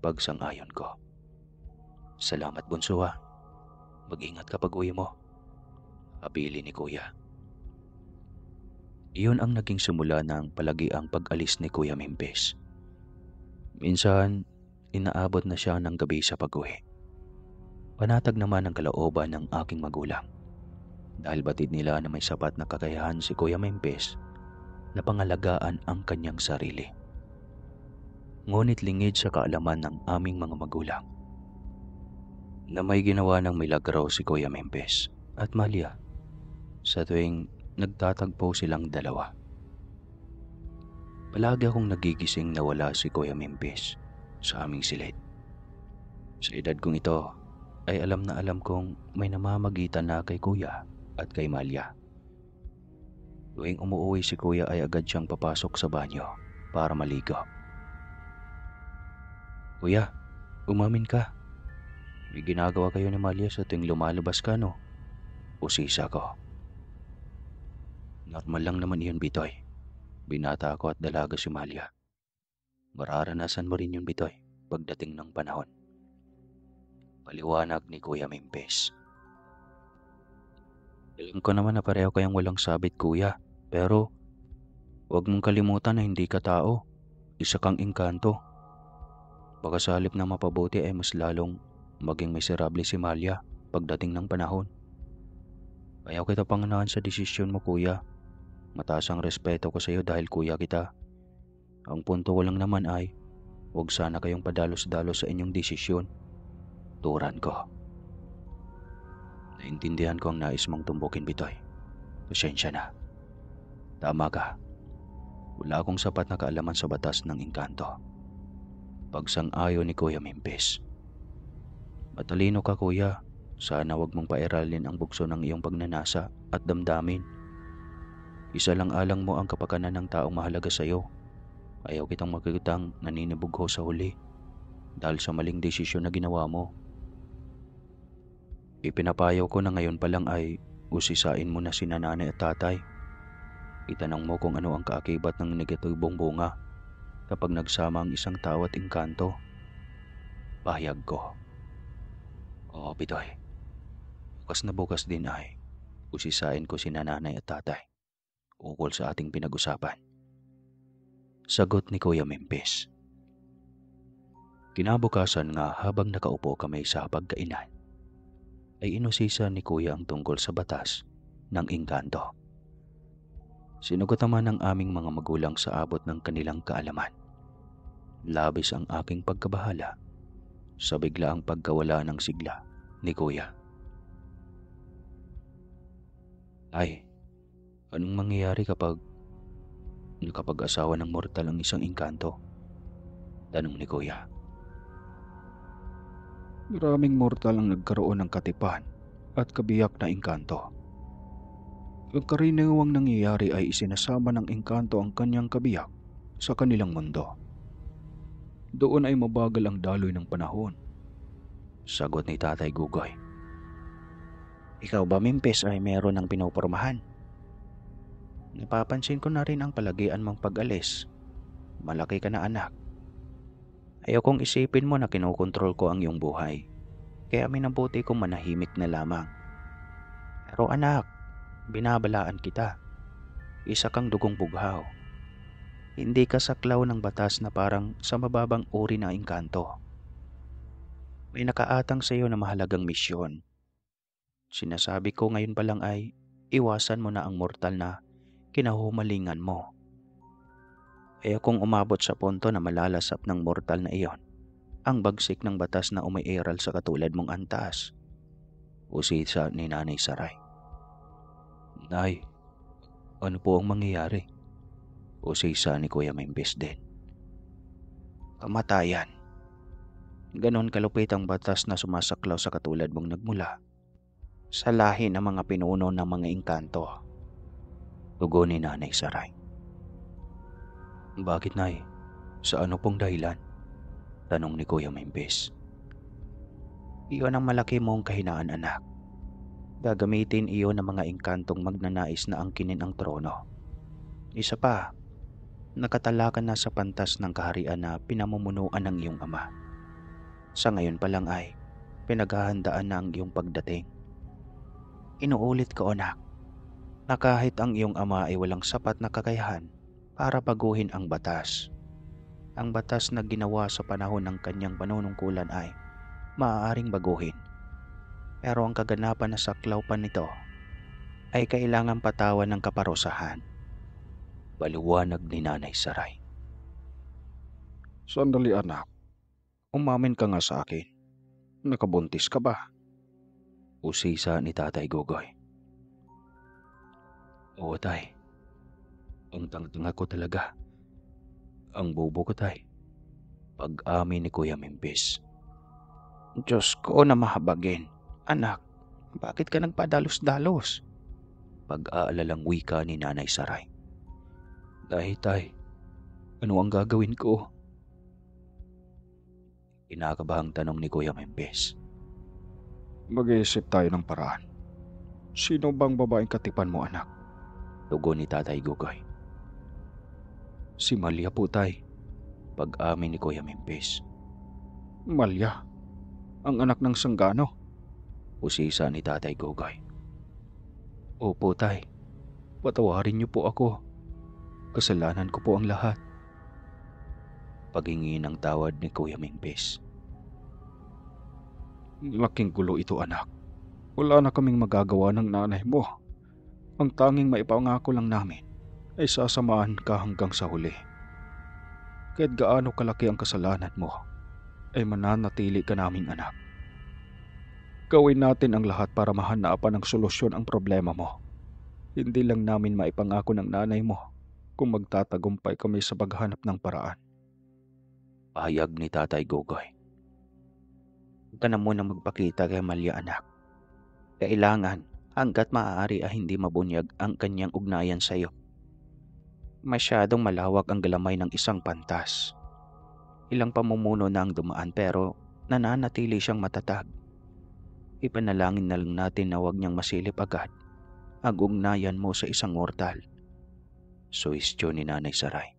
Pagsang-ayon ko. Salamat bunso ha. Mag-ingat kapag uwi mo. Apili ni kuya. Iyon ang naging simula ng palagiang pag-alis ni Kuya Mimpis. Minsan, inaabot na siya ng gabi sa pag-uwi. Panatag naman ang kalooban ng aking magulang. Dahil batid nila na may sapat na kakayahan si Kuya Mimpis na pangalagaan ang kanyang sarili. Ngunit lingid sa kaalaman ng aming mga magulang na may ginawa ng milagro si Kuya Mimpis at Malia sa tuwing nagtatagpo silang dalawa. Palagi akong nagigising na wala si Kuya Mimpis sa aming silid. Sa edad kong ito ay alam na alam kong may namamagitan na kay Kuya at kay Malia. Tuwing umuwi si Kuya ay agad siyang papasok sa banyo para maligo. Kuya, umamin ka. May ginagawa kayo ni Malia sa tuwing lumalabas ka, no? Usisa ko. Normal lang naman iyon, Bitoy. Binata ako at dalaga si Malia. Mararanasan mo rin yun, Bitoy, pagdating ng panahon. Paliwanag ni Kuya Mimpis. Alam ko naman na pareho kayong walang sabit, Kuya. Pero, huwag mong kalimutan na hindi ka tao. Isa kang engkanto. Baka sa halip na mapabuti ay mas lalong maging miserable si Malia pagdating ng panahon. Ayaw kita pangunahan sa desisyon mo, Kuya. Mataas ang respeto ko sa iyo dahil kuya kita. Ang punto ko lang naman ay, huwag sana kayong padalos-dalos sa inyong desisyon. Turan ko. Naintindihan ko ang nais mong tumbukin, Bitoy. Pasensya na. Tama ka. Wala akong sapat na kaalaman sa batas ng engkanto. Pagsang-ayon ni Kuya Mimpis. Matalino ka, Kuya. Sana wag mong pairalin ang bukso ng iyong pagnanasa at damdamin. Isa lang alang mo ang kapakanan ng taong mahalaga sa iyo. Ayaw kitang makikitang naninibugho sa huli dahil sa maling desisyon na ginawa mo. Ipinapayo ko na ngayon pa lang ay usisain mo na sina nanay at tatay. Itanong mo kung ano ang kaakibat ng negatibong bunga kapag nagsama ang isang tao at engkanto. Pahayag ko. Oo, Bitoy. Bukas na bukas din ay usisain ko sina nanay at tatay ukol sa ating pinag-usapan. Sagot ni Kuya Mimpis. Kinabukasan nga habang nakaupo kami sa pagkainan, ay inusisa ni Kuya ang tungkol sa batas ng engkanto. Sinugot naman ng aming mga magulang sa abot ng kanilang kaalaman. Labis ang aking pagkabahala sa biglaang pagkawala ng sigla ni Kuya. Ay, anong mangyayari kapag nakapag-asawa ng mortal ang isang engkanto? Tanong ni Kuya. Maraming mortal ang nagkaroon ng katipan at kabiyak na engkanto. Ang karaniwang nangyayari ay isinasama ng engkanto ang kanyang kabiyak sa kanilang mundo. Doon ay mabagal ang daloy ng panahon. Sagot ni Tatay Gugoy. Ikaw ba, Mimpis, ay meron ng pinopormahan? Napapansin ko na rin ang palagian mong pag-alis. Malaki ka na, anak. Ayokong isipin mo na kinokontrol ko ang iyong buhay. Kaya minabuti kong manahimik na lamang. Pero anak, binabalaan kita. Isa kang dugong bughaw. Hindi ka saklaw ng batas na parang sa mababang uri na engkanto. May nakaatang sa iyo na mahalagang misyon. Sinasabi ko ngayon pa lang ay iwasan mo na ang mortal na kinahumalingan mo. Ayokong umabot sa punto na malalasap ng mortal na iyon ang bagsik ng batas na umiiral sa katulad mong antas. Usisa ni Nanay Saray. Nay, ano po ang mangyayari? Usisa ni Kuya Mimpis din. Kamatayan. Ganon kalupit ang batas na sumasaklaw sa katulad mong nagmula. sa lahi ng mga pinuno ng mga engkanto. Tugon ni Nanay Saray. Bakit, Nay? Sa ano pong dahilan? Tanong ni Kuya Mimpis. Iyon ang malaki mong kahinaan, anak. Gagamitin iyon ng mga engkantong magnanais na angkinin ang trono. Isa pa, nakatalakan na sa pantas ng kaharian na pinamumunuan ng iyong ama. Sa ngayon pa lang ay pinaghahandaan na ang iyong pagdating. Inuulit ko, anak, na kahit ang iyong ama ay walang sapat na kakayahan para baguhin ang batas na ginawa sa panahon ng kanyang panunungkulan ay maaaring baguhin. Pero ang kaganapan na saklaw pa nito ay kailangang patawan ng kaparusahan. Paliwanag ni Nanay Saray. Sandali anak, umamin ka nga sa akin. Nakabuntis ka ba? Usisa ni Tatay Gogoy. Oo, Tay. Ang tanga ko talaga. Ang bobo ko, Tay. Pag-amin ni Kuya Mimpis. Diyos ko na mahabagin. Anak, bakit ka nagpadalos-dalos? Pag-aalalang wika ni Nanay Saray. Dahil, Tay, ano ang gagawin ko? Kinakabahang tanong ni Kuya Mimpis. Mag-iisip tayo ng paraan. Sino bang babaeng katipan mo, anak? Tugon ni Tatay Gogoy. Si Malia po, Tay. Pag-amin ni Kuya Mimpis. Malya, ang anak ng Sanggano. Usisa ni Tatay Gogoy. Opo, Tay. Patawarin niyo po ako. Kasalanan ko po ang lahat. Paghingi ng tawad ni Kuya Mimpis. Laking gulo ito, anak. Wala na kaming magagawa ng nanay mo. Ang tanging maipangako lang namin ay sasamahan ka hanggang sa huli. Kahit gaano kalaki ang kasalanan mo, ay mananatili ka naming anak. Gawin natin ang lahat para mahanapan ng solusyon ang problema mo. Hindi lang namin maipangako ng nanay mo kung magtatagumpay kami sa paghanap ng paraan. Pahayag ni Tatay Gogoy. Huwag ka na munang magpakita kay Malia, anak. Kailangan hanggat maaari ay hindi mabunyag ang kanyang ugnayan sa iyo. Masyadong malawak ang galamay ng isang pantas. Ilang pamumuno na ang dumaan pero nananatili siyang matatag. Ipanalangin na lang natin na huwag niyang masilip agad ang ugnayan mo sa isang mortal. Suwestyo ni Nanay Saray.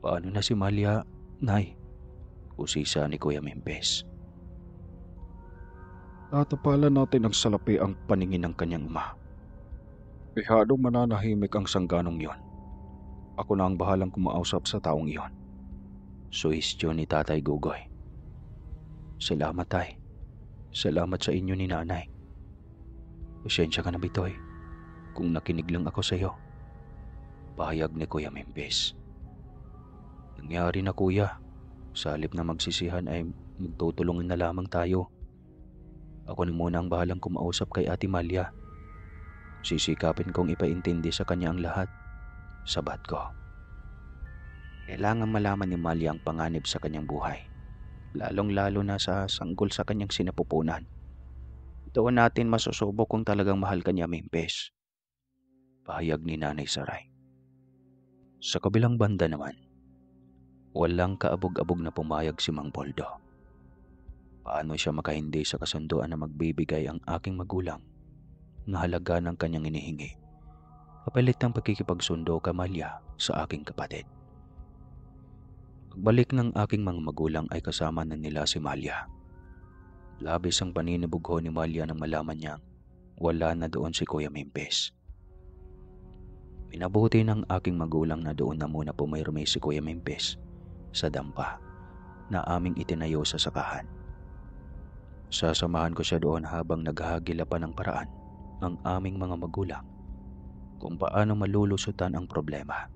Paano na si Malia, Nay? Usisa ni Kuya Mimpis. Tatapalan natin ang salapi ang paningin ng kanyang ama. Ihadong mananahimik ang sangganong yon. Ako na ang bahalang kumausap sa taong iyon. Suwestyo ni Tatay Gogoy. Salamat, Tay. Salamat sa inyo ni Nanay. Pasensya ka na, Bitoy, kung nakinig lang ako sa iyo. Pahayag ni Kuya Mimpis. Nangyari na, Kuya. Sa halip na magsisihan ay magtutulungan na lamang tayo. Ako na muna ang bahalang kumausap kay Ate Malia. Sisikapin kong ipaintindi sa kanya ang lahat. Sabat ko. Kailangan malaman ni Malia ang panganib sa kanyang buhay. Lalong-lalo na sa sanggol sa kanyang sinapupunan. Doon natin masusubok kung talagang mahal kanya, Mimpis. Pahayag ni Nanay Saray. Sa kabilang banda naman, walang kaabog-abog na pumayag si Mang Poldo. Paano siya makahindi sa kasunduan na magbibigay ang aking magulang na halaga ng kanyang inihingi, kapalit ng pagkikipagsundo kay Malia sa aking kapatid. Pagbalik ng aking mga magulang ay kasama na nila si Malia. Labis ang paninibugho ni Malia nang malaman niyang wala na doon si Kuya Mimpis. Minabuti ng aking magulang na doon na muna pumirme si Kuya Mimpis sa dampa na aming itinayo sa sakahan. Sasamahan ko siya doon habang naghahagila pa ng paraan ang aming mga magulang kung paano malulusutan ang problema.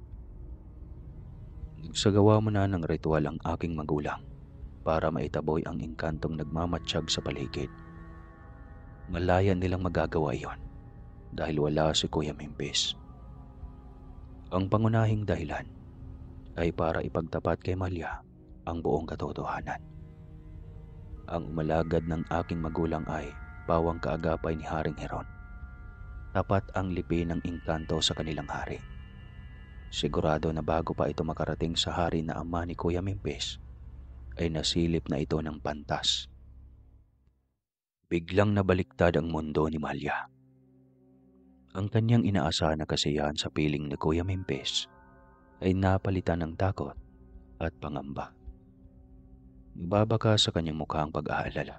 Nagsagawa muna ng ritual ang aking magulang para maitaboy ang engkantong nagmamatsyag sa paligid. Malaya nilang magagawa iyon dahil wala si Kuya Mimpis. Ang pangunahing dahilan ay para ipagtapat kay Malia ang buong katotohanan. Ang umalagad ng aking magulang ay pawang kaagapay ni Haring Heron. Tapat ang lipi ng engkanto sa kanilang hari. Sigurado na bago pa ito makarating sa hari na ama ni Kuya Mimpis, ay nasilip na ito ng pantas. Biglang nabaliktad ang mundo ni Malia. Ang kanyang inaasahan na kasiyahan sa piling ni Kuya Mimpis ay napalitan ng takot at pangamba. Babaka sa kanyang mukha ang pag-aalala.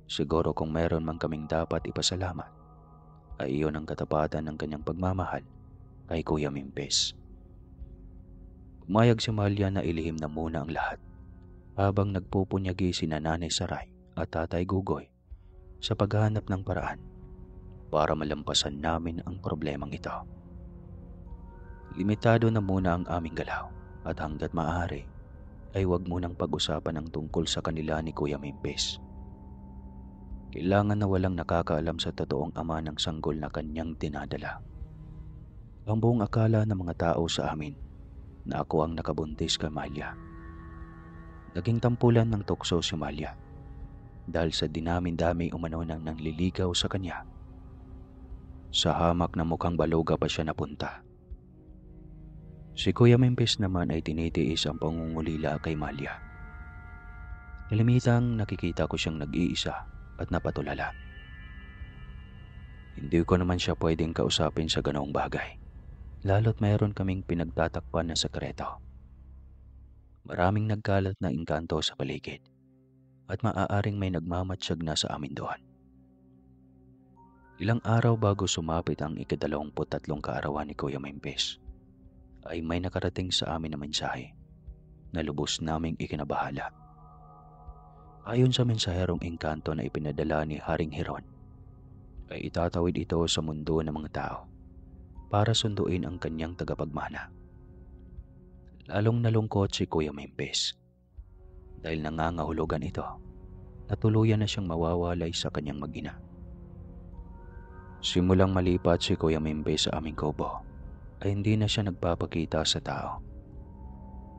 Siguro kung meron man kaming dapat ipasalamat, ay iyon ang katapatan ng kanyang pagmamahal kay Kuya Mimpis. Pumayag si Malia na ilihim na muna ang lahat habang nagpupunyagi sina Nanay Saray at Tatay Gugoy sa paghahanap ng paraan para malampasan namin ang problemang ito. Limitado na muna ang aming galaw at hanggat maaari ay huwag munang pag-usapan ang tungkol sa kanila ni Kuya Mimpis. Kailangan na walang nakakaalam sa totoong ama ng sanggol na kanyang dinadala. Ang buong akala ng mga tao sa amin na ako ang nakabuntis kay Malia. Naging tampulan ng tukso si Malia dahil sa dinamin-dami umano ng nanliligaw sa kanya. Sa hamak na mukhang baluga pa siya napunta. Si Kuya Mimpis naman ay tinitiis ang pangungulila kay Malia. Kalimitang nakikita ko siyang nag-iisa at napatulala. Hindi ko naman siya pwedeng kausapin sa ganoong bagay, lalo't mayroon kaming pinagtatakpan na sekreto. Maraming nagkalat na engkanto sa paligid at maaaring may nagmamatsyag na sa amin doon. Ilang araw bago sumapit ang ika-23 kaarawan ni Kuya Mimpis, ay may nakarating sa amin na mensahe na lubos naming ikinabahala. Ayon sa mensaherong engkanto na ipinadala ni Haring Heron, ay itatawid ito sa mundo ng mga tao para sunduin ang kanyang tagapagmana. Lalong nalungkot si Kuya Mimpis dahil nangangahulugan ito na tuluyan na siyang mawawalay sa kanyang mag-ina. Simulang malipat si Kuya Mimpis sa aming kubo ay hindi na siya nagpapakita sa tao.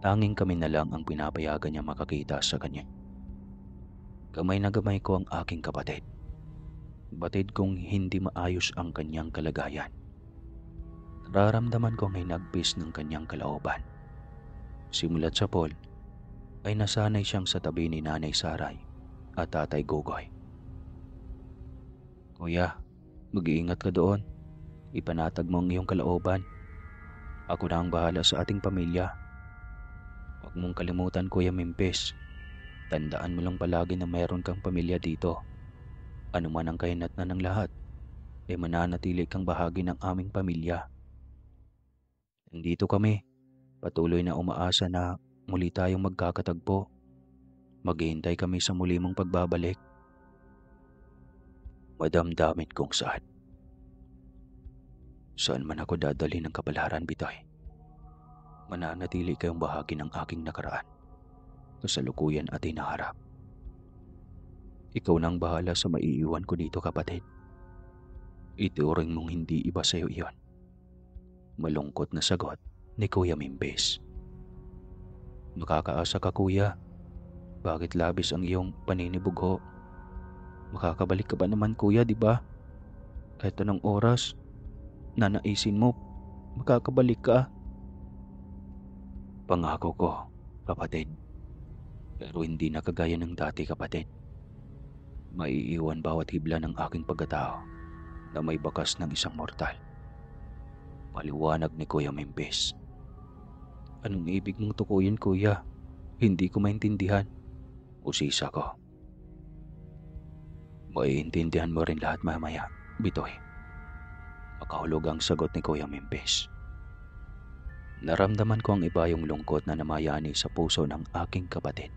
Tanging kami na lang ang pinapayagan niya makakita sa kanya. Gamay na gamay ko ang aking kapatid. Batid kong hindi maayos ang kanyang kalagayan. Nararamdaman ko ang hinagpis ng kanyang kalooban. Simulat sa pool, ay nasanay siyang sa tabi ni Nanay Saray at Tatay Gugoy. Kuya, mag-iingat ka doon. Ipanatag mo ang iyong kalooban. Ako na ang bahala sa ating pamilya. Huwag mong kalimutan, Kuya Mimpis. Tandaan mo lang palagi na mayroon kang pamilya dito. Ano man ang kahinatnan ng lahat, ay mananatili kang bahagi ng aming pamilya. Nandito kami, patuloy na umaasa na muli tayong magkakatagpo. Maghihintay kami sa muli mong pagbabalik. Madamdamin kong saan. Saan man ako dadali ng kapalaran, Bitoy, mananatili kayong bahagi ng aking nakaraan, kasalukuyan at hinaharap. Ikaw nang bahala sa maiiwan ko dito, kapatid. Ituring mong hindi iba sa'yo iyon. Malungkot na sagot ni Kuya Mimpis. Makakaasa ka, Kuya. Bakit labis ang iyong paninibugho? Makakabalik ka ba naman, Kuya, di ba? Kahit anong oras, nanaisin mo, makakabalik ka. Pangako ko, kapatid. Pero hindi na kagaya ng dati, kapatid. Maiiwan bawat hibla ng aking pagkatao na may bakas ng isang mortal. Paliwanag ni Kuya Mimpis. Anong ibig mong tukuyin, Kuya? Hindi ko maintindihan. Usisa ko. Maiintindihan mo rin lahat mamaya, Bitoy. Makahulog ang sagot ni Kuya Mimpis. Naramdaman ko ang iba yung lungkot na namayani sa puso ng aking kapatid.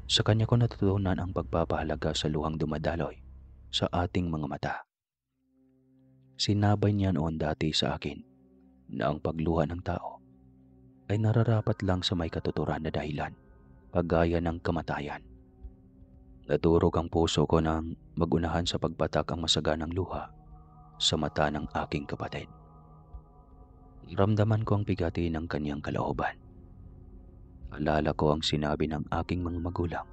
Sa kanya ko natutunan ang pagpapahalaga sa luhang dumadaloy sa ating mga mata. Sinabay niya noon dati sa akin na ang pagluha ng tao ay nararapat lang sa may katuturan na dahilan, kagaya ng kamatayan. Naturog ang puso ko nang magunahan sa pagpatak ang masaganang luha sa mata ng aking kapatid. Ramdaman ko ang bigati ng kanyang kalooban. Alala ko ang sinabi ng aking mga magulang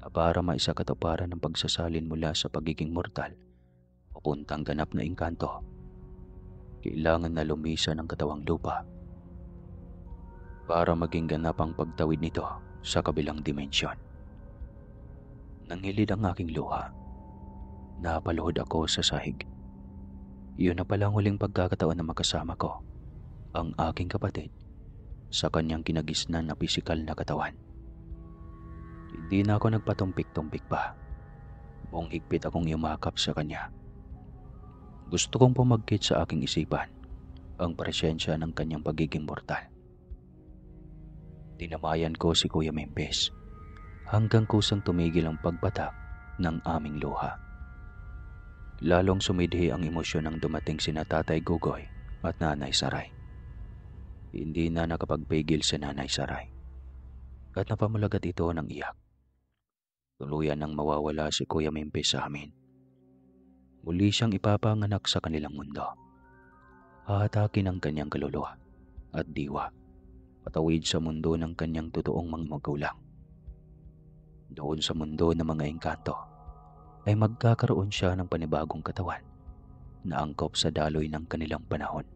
Para maisakatuparan ng pagsasalin mula sa pagiging mortal papuntang ganap na engkanto, kailangan na lumisan ng katawang lupa para maging ganap ang pagtawid nito sa kabilang dimensyon. Nanghilid ang aking luha. Napaluhod ako sa sahig. Iyon na palang huling pagkakataon na makasama ko ang aking kapatid sa kanyang kinagisnan na pisikal na katawan. Hindi na ako nagpatumpik-tumpik pa. Buong higpit akong yumakap sa kanya. Gusto kong pumagkit sa aking isipan ang presensya ng kanyang pagiging mortal. Dinamayan ko si Kuya Mempes hanggang kusang tumigil ang pagbatak ng aming luha. Lalong sumidhi ang emosyon ng dumating sina Tatay Gugoy at Nanay Saray. Hindi na nakapagpigil si Nanay Saray at napamulagat ito ng iyak. Tuluyan nang mawawala si Kuya Mempes sa amin. Muli siyang ipapanganak sa kanilang mundo. Hahatakin ang kanyang kaluluwa at diwa patawid sa mundo ng kanyang totoong mga magulang. Doon sa mundo ng mga engkanto ay magkakaroon siya ng panibagong katawan na angkop sa daloy ng kanilang panahon.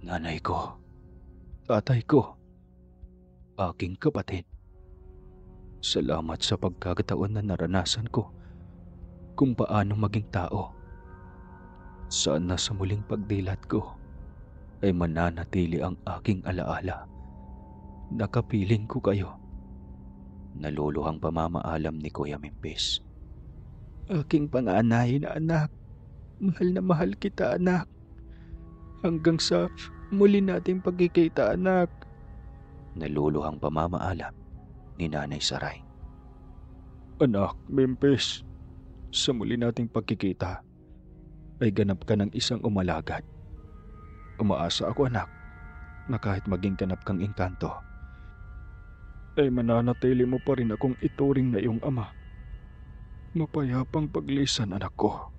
Nanay ko, tatay ko, aking kapatid. Salamat sa pagkakataon na naranasan ko kung paano maging tao. Sana sa muling pagdilat ko ay mananatili ang aking alaala. Nakapiling ko kayo. Naluluhang pamamaalam ni Kuya Mempes. Aking panganay na anak, mahal na mahal kita anak. Hanggang sa muli nating pagkikita anak. Naluluhang pamamaalam ni Nanay Saray. Anak, Mempes, sa muli nating pagkikita ay ganap ka ng isang umalagad. Umaasa ako anak na kahit maging ganap kang engkanto, ay mananatili mo pa rin akong ituring na iyong ama. Mapayapang paglisan anak ko.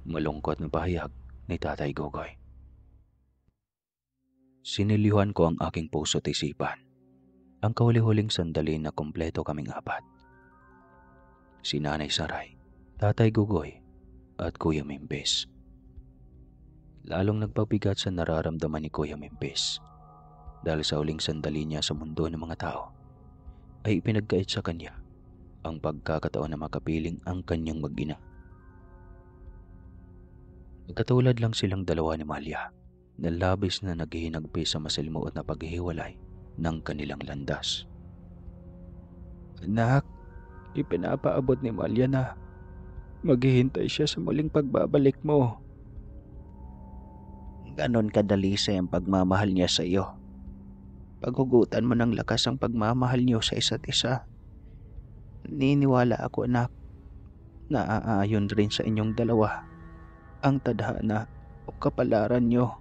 Malungkot na pahayag ni Tatay Gogoy. Sinilihuan ko ang aking puso't isipan. Ang kahuli-huling sandali na kumpleto kaming apat. Si Nanay Saray, Tatay Gugoy, at Kuya Mempes. Lalong nagpabigat sa nararamdaman ni Kuya Mempes dahil sa huling sandali niya sa mundo ng mga tao ay ipinagkait sa kanya ang pagkakataon na makapiling ang kanyang mag-ina. Magkatulad lang silang dalawa ni Malia na labis na naghihinagpi sa masalimuot na paghihiwalay ng kanilang landas. Anak, ipinapaabot ni Malia na maghihintay siya sa muling pagbabalik mo. Ganon kadali sa ang pagmamahal niya sa iyo. Paghugutan mo ng lakas ang pagmamahal niyo sa isa't isa. Niniwala ako anak na aayon rin sa inyong dalawa ang tadhana o kapalaran niyo.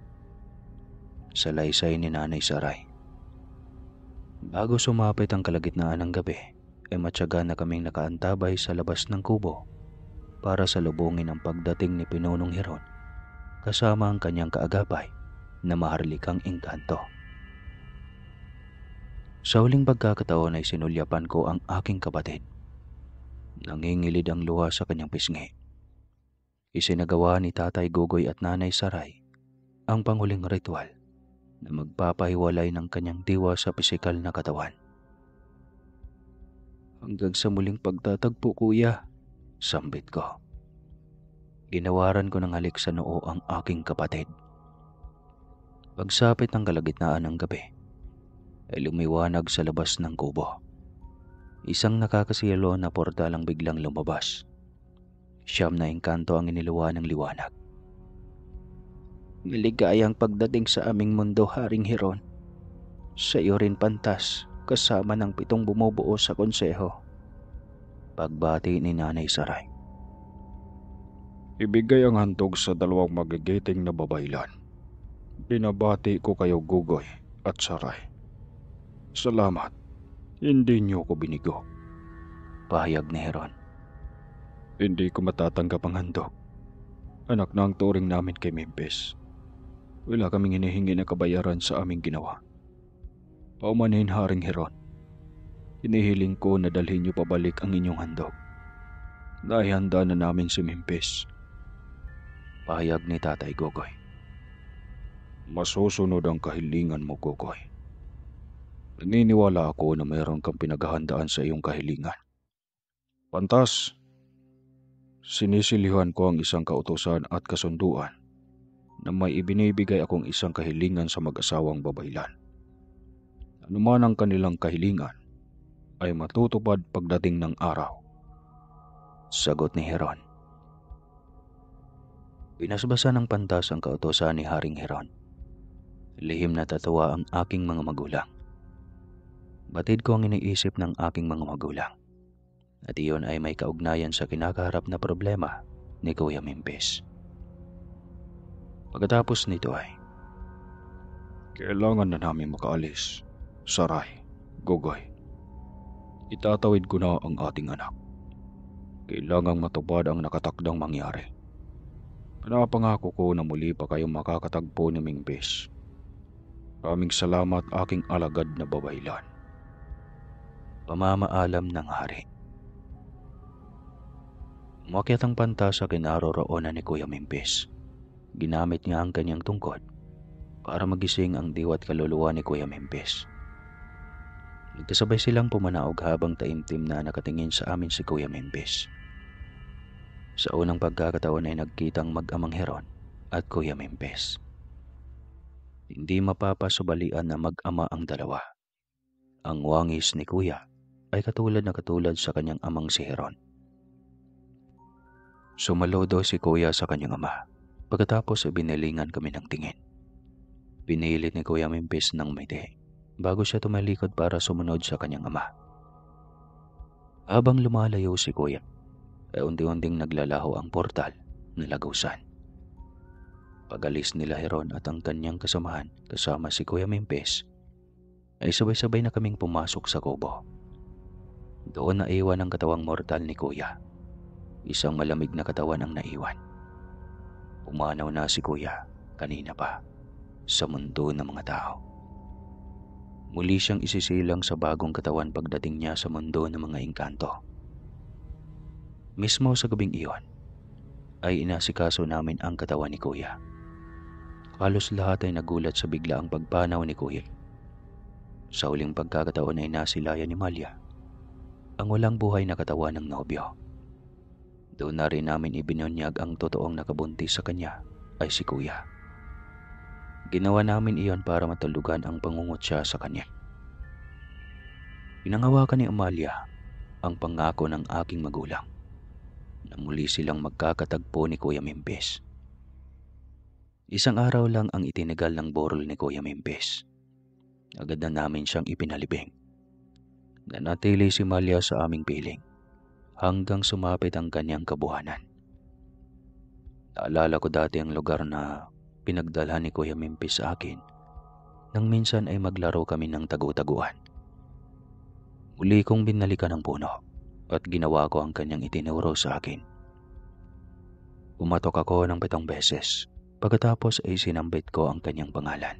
Salaysay ni Nanay Saray. Bago sumapit ang kalagitnaan ng gabi, ay matyaga na kaming nakaantabay sa labas ng kubo para salubungin ang pagdating ni Pinunong Heron kasama ang kanyang kaagapay na maharlikang engkanto. Sa huling pagkakataon ay sinulyapan ko ang aking kapatid. Nangingilid ang luha sa kanyang pisngi. Isinagawa ni Tatay Gugoy at Nanay Saray ang panghuling ritual na magpapahiwalay ng kanyang diwa sa pisikal na katawan. Hanggang sa muling pagtatagpo, kuya, sambit ko. Ginawaran ko ng halik sa noo ang aking kapatid. Pagsapit ng kalagitnaan ng gabi, ay lumiwanag sa labas ng kubo. Isang nakakasiyalo na portal ang biglang lumabas. Siyam na engkanto ang iniluwa ng liwanag. Maligayang pagdating sa aming mundo, Haring Heron. Sa iyo rin pantas, kasama ng 7 bumubuo sa konseho. Pagbati ni Nanay Saray. Ibigay ang handog sa 2 magigiting na babaylan. Binabati ko kayo Gugoy at Saray. Salamat, hindi niyo ko binigo. Pahayag ni Heron. Hindi ko matatanggap ang handog. Anak na ang turing namin kay Mempes. Wala kaming hinihingi na kabayaran sa aming ginawa. Paumanhin, Haring Heron. Hinihiling ko na dalhin niyo pabalik ang inyong handog. Naihanda na namin si Mimpis. Pahayag ni Tatay Gogoy. Masusunod ang kahilingan mo, Gogoy. Naniniwala ako na mayroon kang pinaghahandaan sa iyong kahilingan. Pantas, sinisilihan ko ang isang kautusan at kasunduan na may ibinibigay akong isang kahilingan sa mag-asawang babaylan. Anuman ang kanilang kahilingan ay matutupad pagdating ng araw. Sagot ni Heron. Binasbasa ng pantas ang kautusan ni Haring Heron. Lihim na tatawa ang aking mga magulang. Batid ko ang iniisip ng aking mga magulang. At iyon ay may kaugnayan sa kinakaharap na problema ni Kuya Mimpis. Pagkatapos nito ay, Kailangan na namin makaalis. Saray, Gogoy. Itatawid ko na ang ating anak. Kailangang matupad ang nakatakdang mangyari. Pinapangako ko na muli pa kayong makakatagpo ni Mimpis. Maraming salamat aking alagad na babaylan. pamamaalam ng hari. Umakyat ang pantas sa kinaroroonan ni Kuya Mimpis. Ginamit niya ang kanyang tungkod para magising ang diwat kaluluwa ni Kuya Mimpis. Nagkasabay silang pumanaog habang taimtim na nakatingin sa amin si Kuya Mimpis. Sa unang pagkakataon ay nagkitang mag-amang Heron at Kuya Mimpis. Hindi mapapasubalian na mag-ama ang dalawa. Ang wangis ni Kuya ay katulad sa kanyang amang si Heron. Sumaludo si Kuya sa kanyang ama. Pagkatapos ay binilingan kami ng tingin. Pinilit ni Kuya Mimpis ng mayti bago siya tumalikod para sumunod sa kanyang ama. Habang lumalayo si Kuya, ay unti-unting naglalaho ang portal na lagusan. Pag-alis nila Heron at ang kanyang kasamahan kasama si Kuya Mimpis, ay sabay-sabay na kaming pumasok sa kubo. Doon naiwan ang katawang mortal ni Kuya. Isang malamig na katawan ang naiwan. Pumanaw na si Kuya kanina pa sa mundo ng mga tao. Muli siyang isisilang sa bagong katawan pagdating niya sa mundo ng mga engkanto. Mismo sa gabing iyon, ay inasikaso namin ang katawan ni Kuya. Halos lahat ay nagulat sa biglaang pagpanaw ni Kuya. Sa huling pagkakataon ay nasilayan ni Malia ang walang buhay na katawan ng nobyo. Doon na rin namin ibinunyag ang totoong nakabuntis sa kanya ay si Kuya. Ginawa namin iyon para matulugan ang pangungutya sa kanya. Pinangawakan ni Amalia ang pangako ng aking magulang na muli silang magkakatagpo ni Kuya Mimpis. Isang araw lang ang itinagal ng borol ni Kuya Mimpis. Agad na namin siyang ipinalibing. Nanatili si Malia sa aming piling hanggang sumapit ang kanyang kabuhanan. Naalala ko dati ang lugar na pinagdalhan ni Kuya Mimpis sa akin nang minsan ay maglaro kami ng tagu-taguan. Muli kong binalikan ang puno at ginawa ko ang kanyang itinuro sa akin. Pumatok ako ng 7 beses. Pagkatapos ay sinambit ko ang kanyang pangalan.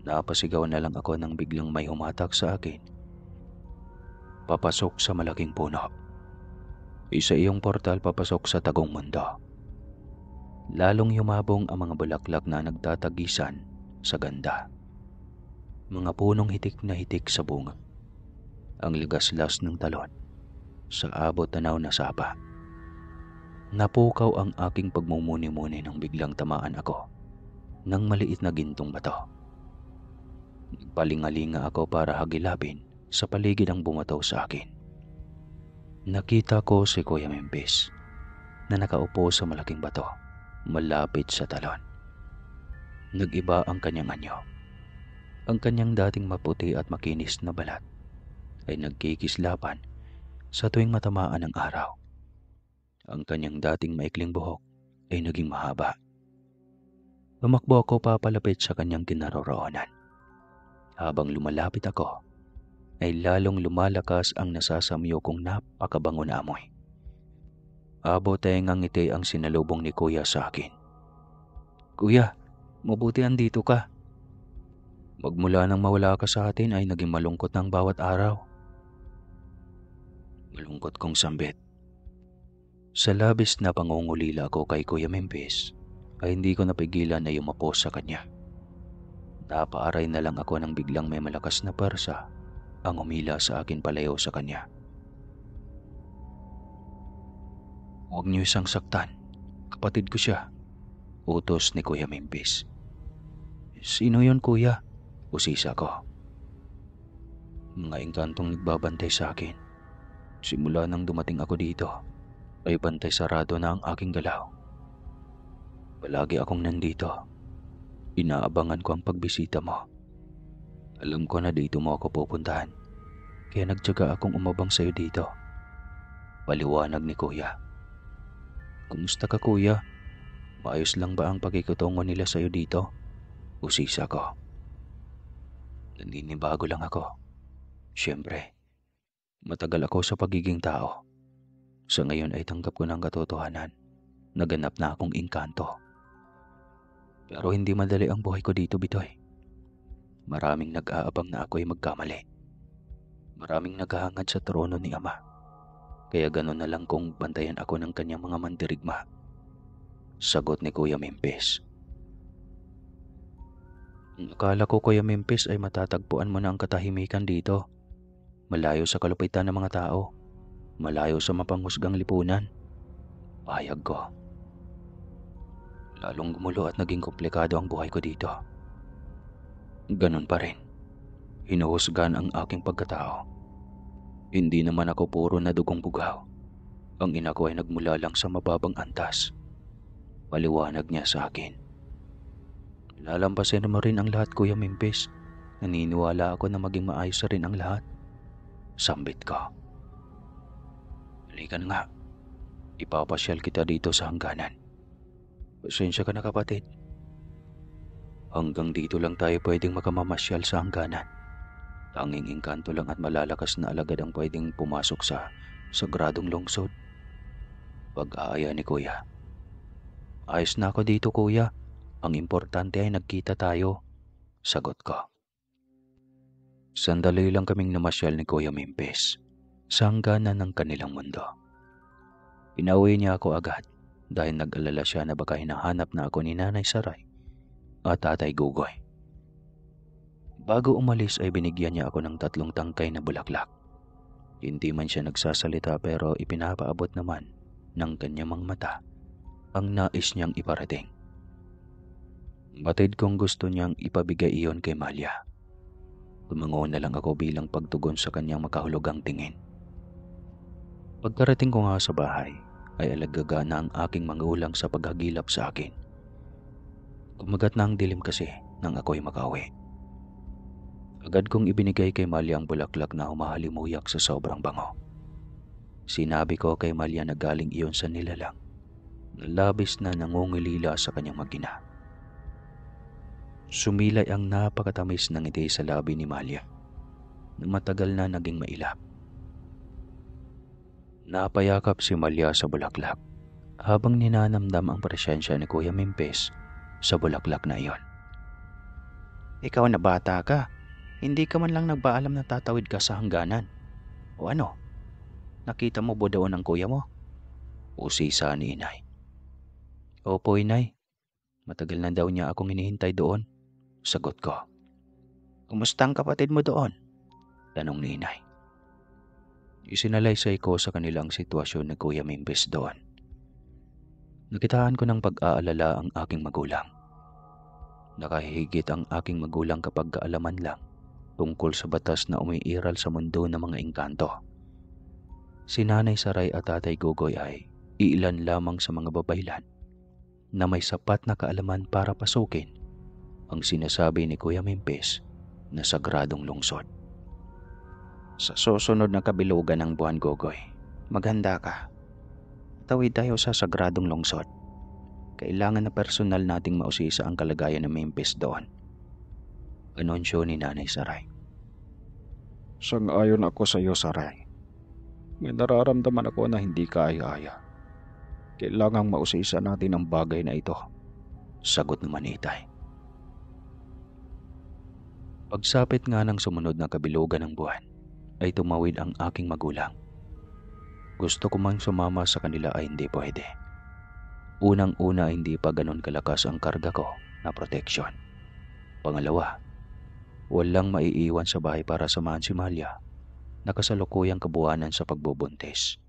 Napasigaw na lang ako nang biglang may humatak sa akin. Papasok sa malaking puno. Isa iyong portal papasok sa tagong mundo. Lalong yumabong ang mga bulaklak na nagtatagisan sa ganda. Mga punong hitik na hitik sa bunga. Ang ligaslas ng talon sa abot tanaw na sapa. Napukaw ang aking pagmumuni-muni nang biglang tamaan ako ng maliit na gintong bato. Nagpalingalinga ako para hagilapin sa paligid ang bumataw sa akin. Nakita ko si Kuya Mimpis na nakaupo sa malaking bato malapit sa talon. Nag-iba ang kanyang anyo. Ang kanyang dating maputi at makinis na balat ay nagkikislapan sa tuwing matamaan ng araw. Ang kanyang dating maikling buhok ay naging mahaba. Tumakbo ako papalapit sa kanyang kinaroroonan. Habang lumalapit ako, ay lalong lumalakas ang nasasamyo kong napakabango na amoy. Abot-tengang ngiti ang sinalubong ni Kuya sa akin. Kuya, mabuti andito ka. Magmula nang mawala ka sa atin ay naging malungkot ng bawat araw. Malungkot kong sambit. Sa labis na pangungulila ko kay Kuya Memphis, ay hindi ko napigilan na yumapo sa kanya. Napaaray na lang ako nang biglang may malakas na persa ang umila sa akin palayo sa kanya. "Huwag niyo isang saktan. Kapatid ko siya," utos ni Kuya Memphis. "Sino yon, kuya?" Usisa ko. "Mga engkantong nagbabantay sa akin. Simula nang dumating ako dito, ay bantay sarado na ang aking galaw. Palagi akong nandito. Inaabangan ko ang pagbisita mo. Alam ko na dito mo ako pupuntahan, kaya nagtiyaga akong umabang sa'yo dito." Paliwanag ni Kuya. "Kumusta ka, kuya? Maayos lang ba ang pakikutungo nila sa'yo dito?" Usisa ko. "Naninibago lang ako. Siyempre, matagal ako sa pagiging tao. Sa ngayon ay tanggap ko ng katotohanan. Naganap na akong engkanto. Pero hindi madali ang buhay ko dito, Bitoy. Maraming nag-aabang na ako ay magkamali. Maraming naghahangad sa trono ni Ama. Kaya gano'n na lang kung bantayan ako ng kanyang mga mandirigma." Sagot ni Kuya Memphis. "Akala ko, Kuya Memphis, ay matatagpuan mo na ang katahimikan dito. Malayo sa kalupitan ng mga tao. Malayo sa mapanghusgang lipunan." Pahayag ko. Lalong gumulo at naging komplikado ang buhay ko dito. Ganun pa rin. Hinuhusgan ang aking pagkatao. Hindi naman ako puro na dugong bugaw. Ang ina ko ay nagmula lang sa mababang antas. Paliwanag niya sa akin. "Lalampasin mo rin ang lahat, Kuya Memphis. Naniniwala ako na maging maayos rin ang lahat." Sambit ko. "Halika na nga. Ipapasyal kita dito sa hangganan." "Pasensya ka na, kapatid. Hanggang dito lang tayo pwedeng makamamasyal sa hangganan. Tanging engkanto lang at malalakas na alagad ang pwedeng pumasok sa sagradong lungsod." Pag-aaya ni Kuya. "Ayos na ako dito, kuya. Ang importante ay nagkita tayo." Sagot ko. Sandali lang kaming namasyal ni Kuya Memphis sa hangganan ng kanilang mundo. Pinauwi niya ako agad dahil nag-alala siya na baka hinahanap na ako ni Nanay Saray at Tatay Gugoy. Bago umalis ay binigyan niya ako ng 3 tangkay na bulaklak. Hindi man siya nagsasalita pero ipinapaabot naman ng kanyang mga mata ang nais niyang iparating. Batid kong gusto niyang ipabigay iyon kay Malia. Tumango na lang ako bilang pagtugon sa kanyang makahulugang tingin. Pagkarating ko nga sa bahay, ay alagaga na ang aking magulang sa paghagilap sa akin. Kumagat na ang dilim kasi nang ako'y makauwi. Agad kong ibinigay kay Malia ang bulaklak na humahalimuyak sa sobrang bango. Sinabi ko kay Malia na galing iyon sa nilalang na labis na nangungulila sa kanyang mag-ina. Sumilay ang napakatamis ng ngiti sa labi ni Malia na matagal na naging mailap. Napayakap si Malia sa bulaklak habang ninanamdam ang presensya ni Kuya Memphis sa bulaklak na iyon. "Ikaw na bata ka, hindi ka man lang nagpaalam na tatawid ka sa hangganan. O ano, nakita mo ba doon ang kuya mo?" Usisa ni Inay. "Opo, Inay. Matagal na daw niya akong hinihintay doon." Sagot ko. "Kumusta ang kapatid mo doon?" Tanong ni Inay. Isinalaysay ko sa kanilang sitwasyon ni Kuya Memphis doon. Nakitaan ko ng pag-aalala ang aking magulang. Nakahihigit ang aking magulang kapag kaalaman lang tungkol sa batas na umiiral sa mundo ng mga engkanto. Si Nanay Saray at Tatay Gugoy ay iilan lamang sa mga babaylan na may sapat na kaalaman para pasukin ang sinasabi ni Kuya Memphis na sagradong lungsod. "Sa susunod na kabilugan ng buwan, Gogoy, maghanda ka. Tawid tayo sa sagradong lungsod. Kailangan na personal nating mausisa ang kalagayan ng Memphis doon." Anunsyo ni Nanay Saray. Sang-ayon ako sa iyo, Saray. May nararamdaman ako na hindi kaaya-aya. Kailangang mausisa natin ang bagay na ito. Sagot naman ni Itay. Pagsapit nga ng sumunod na kabilugan ng buwan, ay tumawid ang aking magulang. Gusto ko mang sumama sa kanila ay hindi pwede. Unang-una ay hindi pa ganon kalakas ang karga ko na proteksyon. Pangalawa, walang maiiwan sa bahay para samahan si Malia na kasalukuyang kabuuanan sa pagbubuntis.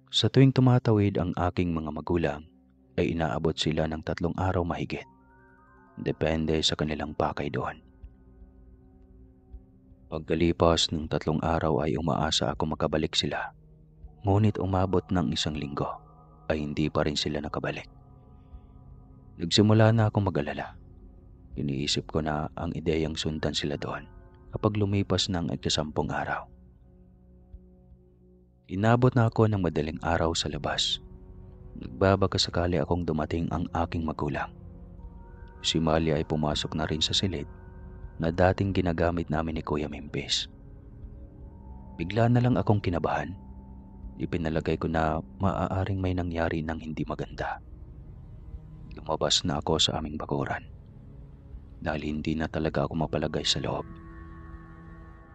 Sa tuwing tumatawid ang aking mga magulang, ay inaabot sila ng 3 araw mahigit. Depende sa kanilang pakay doon. Pagkalipas ng 3 araw ay umaasa ako makabalik sila. Ngunit umabot ng 1 linggo ay hindi pa rin sila nakabalik. Nagsimula na akong mag-alala. Iniisip ko na ang ideyang sundan sila doon kapag lumipas ng 10 araw. Inabot na ako ng madaling araw sa labas. Nagbabaka sakali akong dumating ang aking magulang. Si Malia ay pumasok na rin sa silid na dating ginagamit namin ni Kuya Mimpis. Bigla na lang akong kinabahan. Ipinalagay ko na maaaring may nangyari ng hindi maganda. Lumabas na ako sa aming bakuran dahil hindi na talaga ako mapalagay sa loob.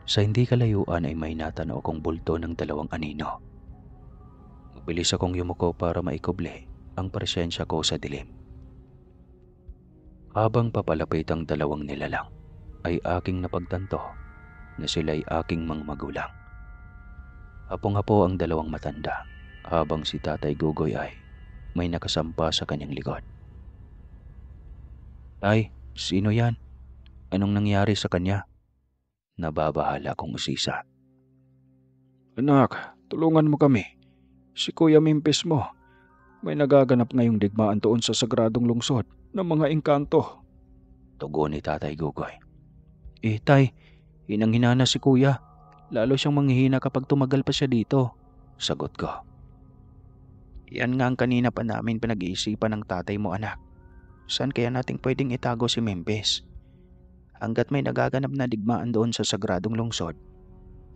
Sa hindi kalayuan ay may natanaw akong bulto ng 2 anino. Mabilis akong yumuko para maikubli ang presensya ko sa dilim. Habang papalapit ang 2 nilalang, ay aking napagtanto na sila'y aking mga magulang. Hapong-hapo ang 2 matanda, habang si Tatay Gugoy ay may nakasampa sa kanyang likod. "Tay, sino yan? Anong nangyari sa kanya?" Nababahala akong usisa. Anak, tulungan mo kami. Si Kuya Mimpis mo. May nagaganap ngayong digmaan doon sa sagradong lungsod ng mga engkanto. Tugon ni Tatay Gugoy. Tay, hinang-hina na si Kuya. Lalo siyang manghihina kapag tumagal pa siya dito," sagot ko. "Yan nga ang kanina pa namin pinag-iisipan ng tatay mo, anak. Saan kaya nating pwedeng itago si Mimpis? Hanggat may nagaganap na digmaan doon sa sagradong lungsod,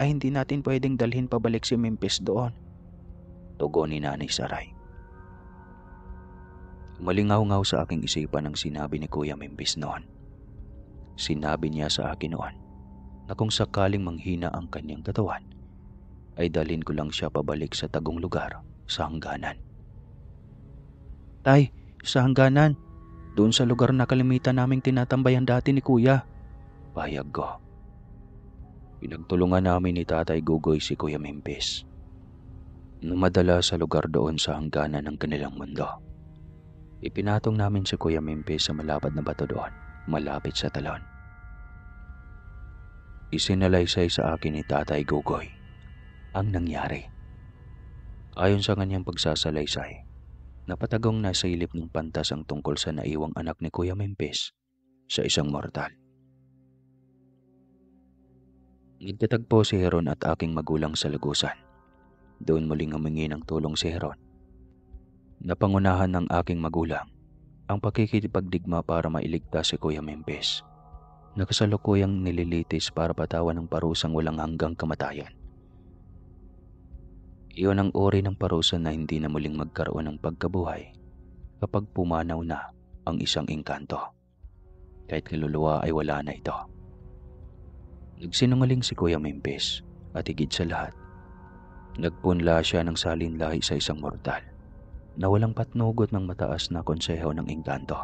ay hindi natin pwedeng dalhin pabalik si Mimpis doon," tugon ni Nanay Saray. Malingaw-ngaw sa aking isipan ang sinabi ni Kuya Mimpis noon. Sinabi niya sa akin noon na kung sakaling manghina ang kanyang katawan, ay dalhin ko lang siya pabalik sa tagong lugar sa hangganan. "Tay, sa hangganan, doon sa lugar na kalimitan naming tinatambayan dati ni Kuya," pahayag ko. Pinagtulungan namin ni Tatay Gugoy si Kuya Mimpis. Numadala sa lugar doon sa hangganan ng kanilang mundo. Ipinatong namin si Kuya Mimpis sa malapad na bato doon, malapit sa talon. Isinalaysay sa akin ni Tatay Gugoy ang nangyari. Ayon sa kanyang pagsasalaysay, napatagong nasa ilip ng pantas ang tungkol sa naiwang anak ni Kuya Mimpis sa isang mortal. Nagtatagpo si Heron at aking magulang sa lugusan. Doon muling humingi ng tulong si Heron. Napangunahan ng aking magulang ang pakikipagdigma para mailigtas si Kuya Mimpis, na kasalukuyang nililitis para patawan ng parusang walang hanggang kamatayan. Iyon ang uri ng parusa na hindi na muling magkaroon ng pagkabuhay kapag pumanaw na ang isang engkanto. Kahit kaluluwa ay wala na ito. Nagsinungaling si Kuya Mimpis at higit sa lahat, nagpunla siya ng salinlahi sa isang mortal na walang patnugot ng mataas na konseho ng engkanto.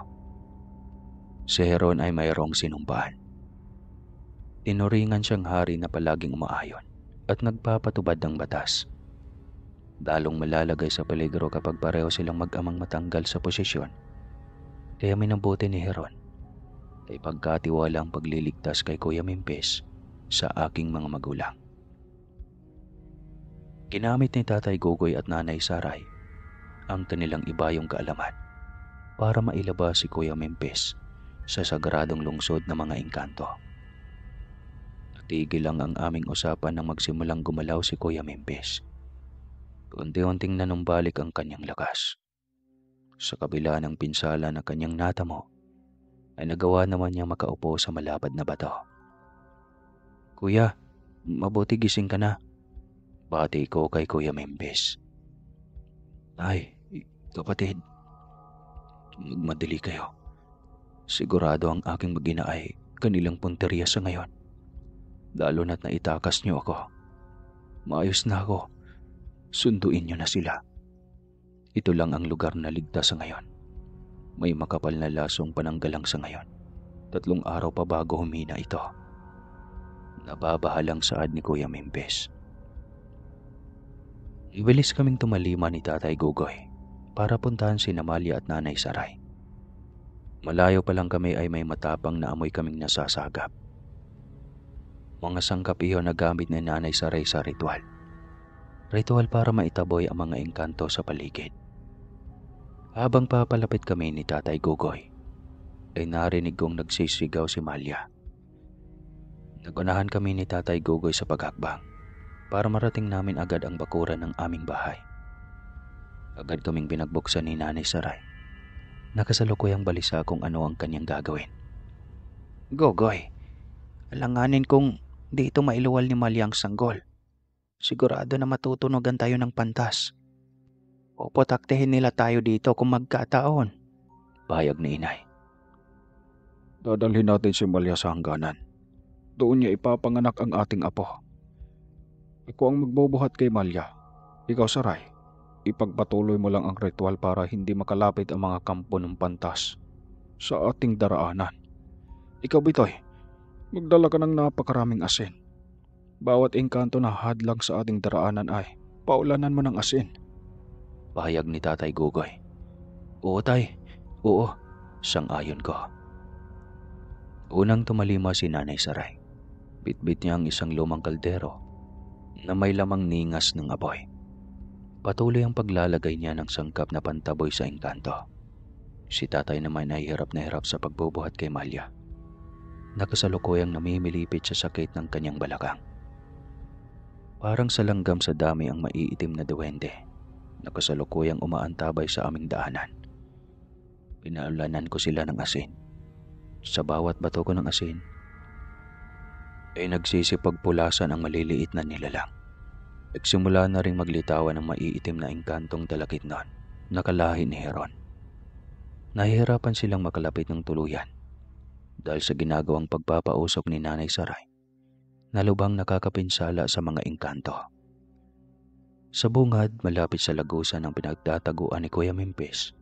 Si Heron ay mayroong sinumpaan. Tinuringan siyang hari na palaging umaayon at nagpapatubad ng batas. Dalong malalagay sa peligro kapag pareho silang mag-amang matanggal sa posisyon. Kaya minabuti ni Heron ay pagkatiwala ang pagliligtas kay Kuya Mimpis sa aking mga magulang. Ginamit ni Tatay Gugoy at Nanay Saray ang kanilang ibayong kaalaman para mailabas si Kuya Mimpis sa sagradong lungsod ng mga engkanto. Natigil lang ang aming usapan nang magsimulang gumalaw si Kuya Mimpis. Unti-unting nanumbalik ang kanyang lakas. Sa kabila ng pinsala na kanyang natamo, ay nagawa naman niyang makaupo sa malapad na bato. "Kuya, mabuti gising ka na," bati ko kay Kuya Mimpis. "Ay, kapatid, magmadali kayo. Sigurado ang aking mag-ina ay kanilang punteriya sa ngayon, lalo na't naitakas niyo ako." Maayos na ako. Sunduin niyo na sila. Ito lang ang lugar na ligtas sa ngayon. May makapal na lasong pananggalang sa ngayon. 3 araw pa bago humina ito. Nababahalang saad ni Kuya Mimpes. Ibilis kaming tumalima ni Tatay Gugoy para puntahan si Amalia at Nanay Saray. Malayo pa lang kami ay may matapang na amoy kaming nasasagap. Mga sangkap iyon na gamit ni Nanay Saray sa ritual. Ritual para maitaboy ang mga engkanto sa paligid. Habang papalapit kami ni Tatay Gugoy, ay narinig kong nagsisigaw si Malia. Nagunahan kami ni Tatay Gugoy sa paghakbang para marating namin agad ang bakuran ng aming bahay. Agad kaming binagbuksan ni Nanay Saray. Nakasalukuyang balisa kung ano ang kanyang gagawin. Gugoy, alanganin kong dito mailuwal ni Malia ang sanggol. Sigurado na matutunogan tayo ng pantas. O potaktehin nila tayo dito kung magkataon. Pahayag ni Inay. Dadalhin natin si Malia sa hangganan. Doon niya ipapanganak ang ating apo. Ako ang magbubuhat kay Malia. Ikaw, Saray, ipagpatuloy mo lang ang ritual para hindi makalapit ang mga kampo ng pantas sa ating daraanan. Ikaw, Bitoy, magdala ka ng napakaraming asin. Bawat engkanto na hadlang sa ating daraanan ay paulanan mo ng asin. Pahayag ni Tatay Gugoy. Oo, Tay. Oo, sang-ayon ko. Unang tumalima si Nanay Saray. Bitbit niya ang isang lumang kaldero na may lamang ningas ng apoy. Patuloy ang paglalagay niya ng sangkap na pantaboy sa engkanto. Si Tatay naman ay hirap na hirap sa pagbubuhat kay Malia. Nakasalukuyang namimilipit sa sakit ng kanyang balakang. Parang sa langgam sa dami ang maiitim na duwende. Nakasalukuyang umaantabay sa aming daanan. Pinaulanan ko sila ng asin. Sa bawat bato ko ng asin, ay nagsisipagpulasan ang maliliit na nilalang. Nagsimula na ring maglitawan ng maiitim na engkantong dalakitnon, nakalahi ni Heron. Nahihirapan silang makalapit ng tuluyan dahil sa ginagawang pagpapausok ni Nanay Saray na lubhang nakakapinsala sa mga engkanto. Sa bungad, malapit sa lagusan ng pinagtataguan ni Kuya Mimpis,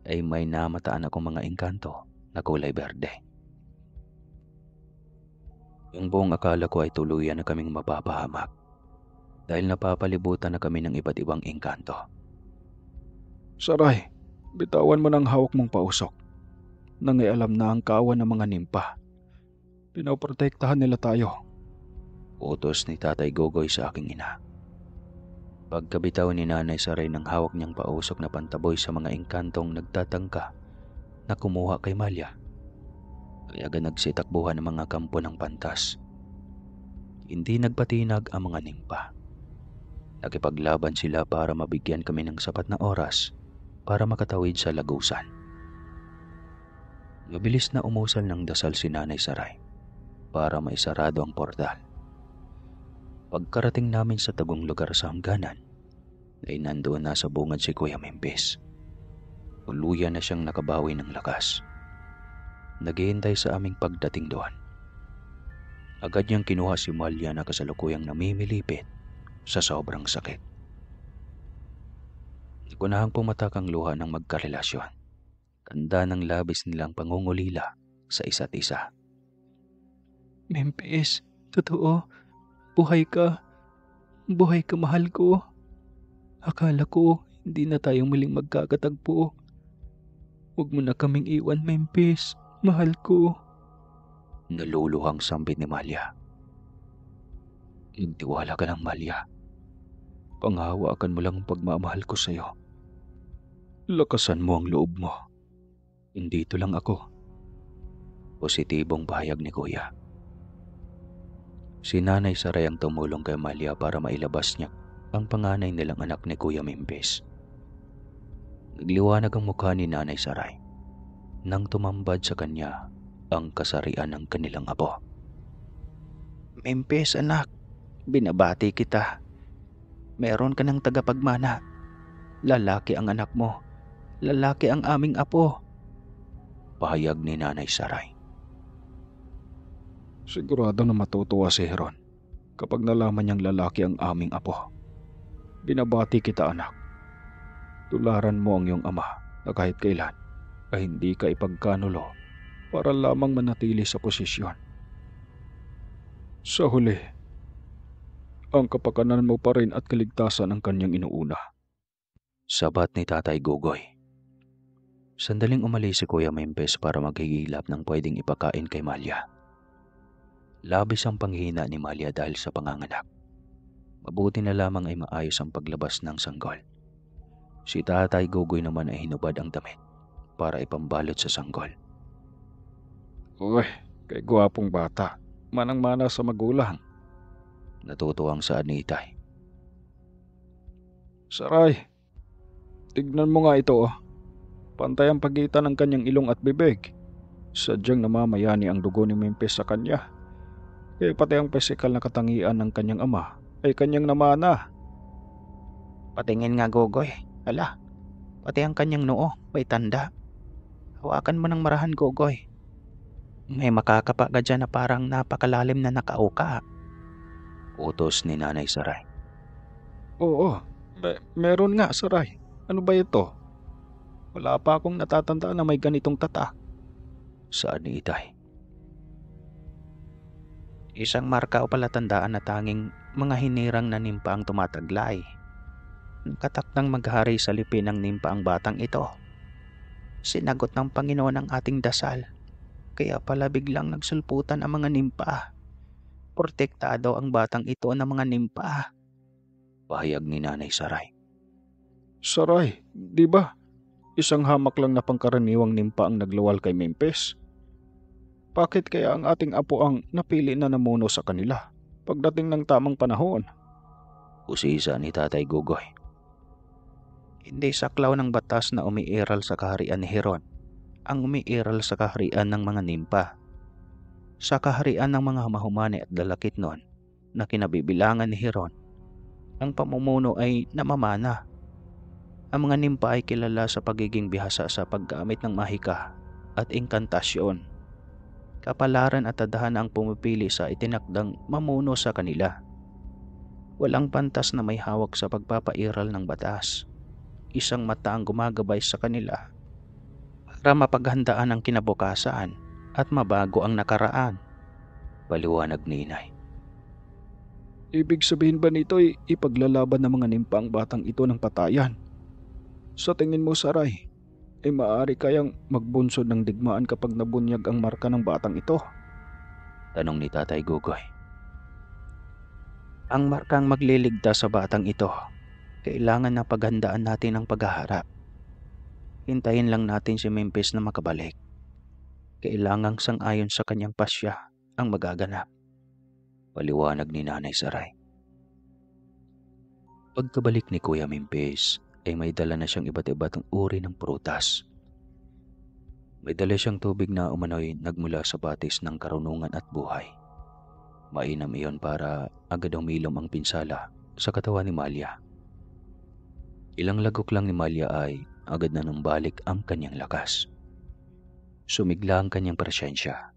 ay may namataan akong mga engkanto na kulay berde. Yung buong akala ko ay tuluyan na kaming mapapahamak dahil napapalibutan na kami ng iba't ibang engkanto. Saray, bitawan mo ng hawak mong pausok. Nangialam na ang kawan ng mga nimpa. Pinoprotektahan nila tayo. Utos ni Tatay Gugoy sa aking ina. Pagkabitaw ni Nanay Saray ng hawak niyang pausok na pantaboy sa mga engkantong nagtatangka na kumuha kay Malia, ay agad nagsitakbuhan ng mga kampo ng pantas. Hindi nagpatinag ang mga nimpa. Nakipaglaban sila para mabigyan kami ng sapat na oras para makatawid sa lagusan. Mabilis na umusal ng dasal si Nanay Saray para maisarado ang portal. Pagkarating namin sa tagong lugar sa hangganan, ay nandoon na sa bungad si Kuya Mimpis. Tuluyan na siyang nakabawi ng lakas. Naghihintay sa aming pagdating doon. Agad niyang kinuha si Malia na kasalukuyang namimilipit sa sobrang sakit. Nagunahang pumatak ang luha ng magkarelasyon. Tanda ng labis nilang pangungulila sa isa't isa. Mimpis, totoo. Buhay ka. Buhay ka, mahal ko. Akala ko hindi na tayo muling magkakatagpo. Huwag mo na kaming iwan, Mimpis. Mahal ko. Naluluhang sambit ni Malia. Magtiwala ka lang, Malia. Panghawakan mo lang ang pagmamahal ko sa'yo. Lakasan mo ang loob mo. Indito lang ako. Positibong pahayag ni Kuya. Si Nanay Saray ang tumulong kay Malia para mailabas niya ang panganay nilang anak ni Kuya Mimpis. Nagliwanag ang mukha ni Nanay Saray nang tumambad sa kanya ang kasarian ng kanilang apo. Mimpis, anak, binabati kita. Meron ka ng tagapagmana. Lalaki ang anak mo. Lalaki ang aming apo. Pahayag ni Nanay Saray. Sigurado na matutuwa si Heron kapag nalaman niyang lalaki ang aming apo. Binabati kita, anak. Tularan mo ang iyong ama na kahit kailan ay hindi ka ipagkanulo para lamang manatili sa posisyon. Sa huli, ang kapakanan mo pa rin at kaligtasan ang kanyang inuuna. Sabat ni Tatay Gogoy. Sandaling umalis si Kuya Mempes para maghigilap ng pwedeng ipakain kay Malia. Labis ang panghina ni Malia dahil sa panganganak. Mabuti na lamang ay maayos ang paglabas ng sanggol. Si Tatay Gogoy naman ay hinubad ang damit para ipambalot sa sanggol. Uy, kay gwapong bata. Manang-mana sa magulang. Natutuwang saad ni Itay. Saray, tignan mo nga ito oh. Pantay ang pagitan ng kanyang ilong at bibig. Sadyang namamayani ang dugo ni Mempes sa kanya. Kaya pati ang pisikal na katangian ng kanyang ama ay kanyang namana. Patingin nga, Gogoy. Ala, pati ang kanyang noo may tanda. Hawakan mo ng marahan, Gogoy. May makakapa ka dyan na parang napakalalim na nakauka. Utos ni Nanay Saray. Oo, meron nga, Saray. Ano ba ito? Wala pa akong natatandaan na may ganitong tatak. Saad ni Itay. Isang marka o palatandaan na tanging mga hinirang na nimpa ang tumataglay. Nakatakdang maghari sa lipi ng nimpa ang batang ito. Sinagot ng Panginoon ang ating dasal. Kaya pala biglang nagsulputan ang mga nimpa. Protektado ang batang ito ng mga nimpa. Pahayag ni Nanay Saray. Saray, di ba? Isang hamak lang na pangkaraniwang nimpa ang naglawal kay Mempes. Bakit kaya ang ating apo ang napili na namuno sa kanila pagdating ng tamang panahon? Usisa ni Tatay Gogoy. Hindi saklaw ng batas na umiiral sa kaharian ni Heron ang umiiral sa kaharian ng mga nimpa. Sa kaharian ng mga mahumani at dalakit noon na kinabibilangan ni Heron, ang pamumuno ay namamana. Ang mga nimpa ay kilala sa pagiging bihasa sa paggamit ng mahika at inkantasyon. Kapalaran at tadhana ang pumipili sa itinakdang mamuno sa kanila. Walang pantas na may hawak sa pagpapairal ng batas. Isang mata ang gumagabay sa kanila para mapaghandaan ang kinabukasan at mabago ang nakaraan. Paliwanag ni Inay. Ibig sabihin ba nito ay ipaglalaban ng mga nimpa ang batang ito ng patayan? Sa tingin mo, Saray, ay maaari kayang magbunsod ng digmaan kapag nabunyag ang marka ng batang ito? Tanong ni Tatay Gogoy. Ang markang magliligtas sa batang ito, kailangan na paghandaan natin ang paghaharap. Hintayin lang natin si Mempes na makabalik. Kailangang sang-ayon sa kanyang pasya ang magaganap. Paliwanag ni Nanay Saray. Pagkabalik ni Kuya Mempes ay may dala na siyang iba't iba't uri ng prutas. May dala siyang tubig na umano'y nagmula sa batis ng karunungan at buhay. Mainam iyon para agad umilom ang pinsala sa katawan ni Malia. Ilang lagok lang ni Malia ay agad na numbalik ang kanyang lakas. Sumigla ang kanyang presensya.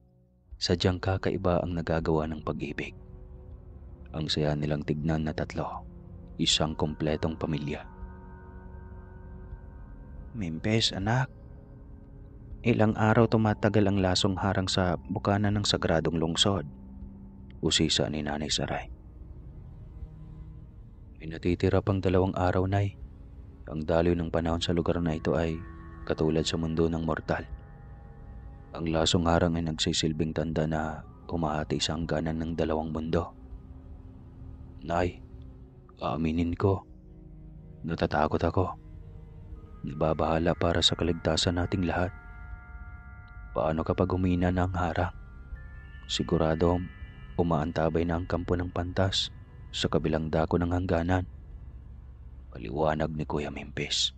Sadyang kakaiba ang nagagawa ng pag-ibig. Ang saya nilang tignan na tatlo, isang kompletong pamilya. Mempes, anak. Ilang araw tumatagal ang lasong harang sa bukana ng sagradong lungsod. Usisa ni Nanay Saray. May natitira pang 2 araw, Nay. Ang daloy ng panahon sa lugar na ito ay katulad sa mundo ng mortal. Ang lasong harang ay nagsisilbing tanda na humahati sa hangganan ng 2 mundo. Nay, aaminin ko, natatakot ako. Nababahala para sa kaligtasan nating lahat. Paano kapag humina na ang harang? Sigurado umaantabay na ang kampo ng pantas sa kabilang dako ng hangganan. Paliwanag ni Kuya Mempes.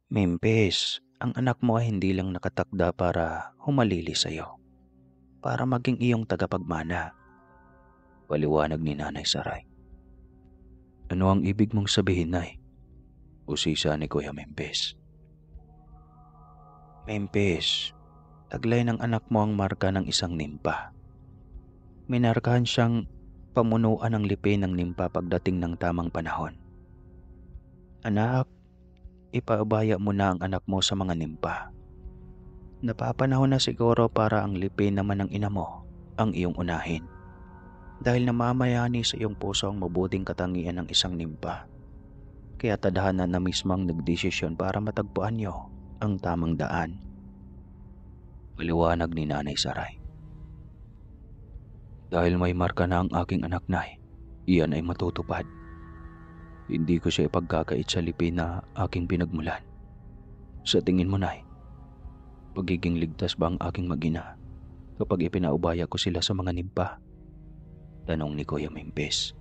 Mempes, ang anak mo ay hindi lang nakatakda para humalili sa iyo, para maging iyong tagapagmana. Paliwanag ni Nanay Saray. Ano ang ibig mong sabihin, Nay? Usisa ni Kuya Mempes. Mempes, taglay ng anak mo ang marka ng isang nimpa. Minarkahan siyang pamunuan ng lipi ng nimpa pagdating ng tamang panahon. Anak, ipaubaya mo na ang anak mo sa mga nimpa. Napapanahon na siguro para ang lipi naman ng ina mo ang iyong unahin. Dahil namamayani sa iyong puso ang mabuting katangian ng isang nimpa. Kaya tadhana na mismo ang nagdesisyon para matagpuan niyo ang tamang daan. Paliwanag ni Nanay Saray. Dahil may marka na ang aking anak, Nay, iyan ay matutupad. Hindi ko siya ipagkakait sa lipi na aking pinagmulan. Sa tingin mo, Nay, pagiging ligtas ba ang aking mag-ina kapag ipinaubaya ko sila sa mga nimpa? Tanong ni Kuya Mimpis.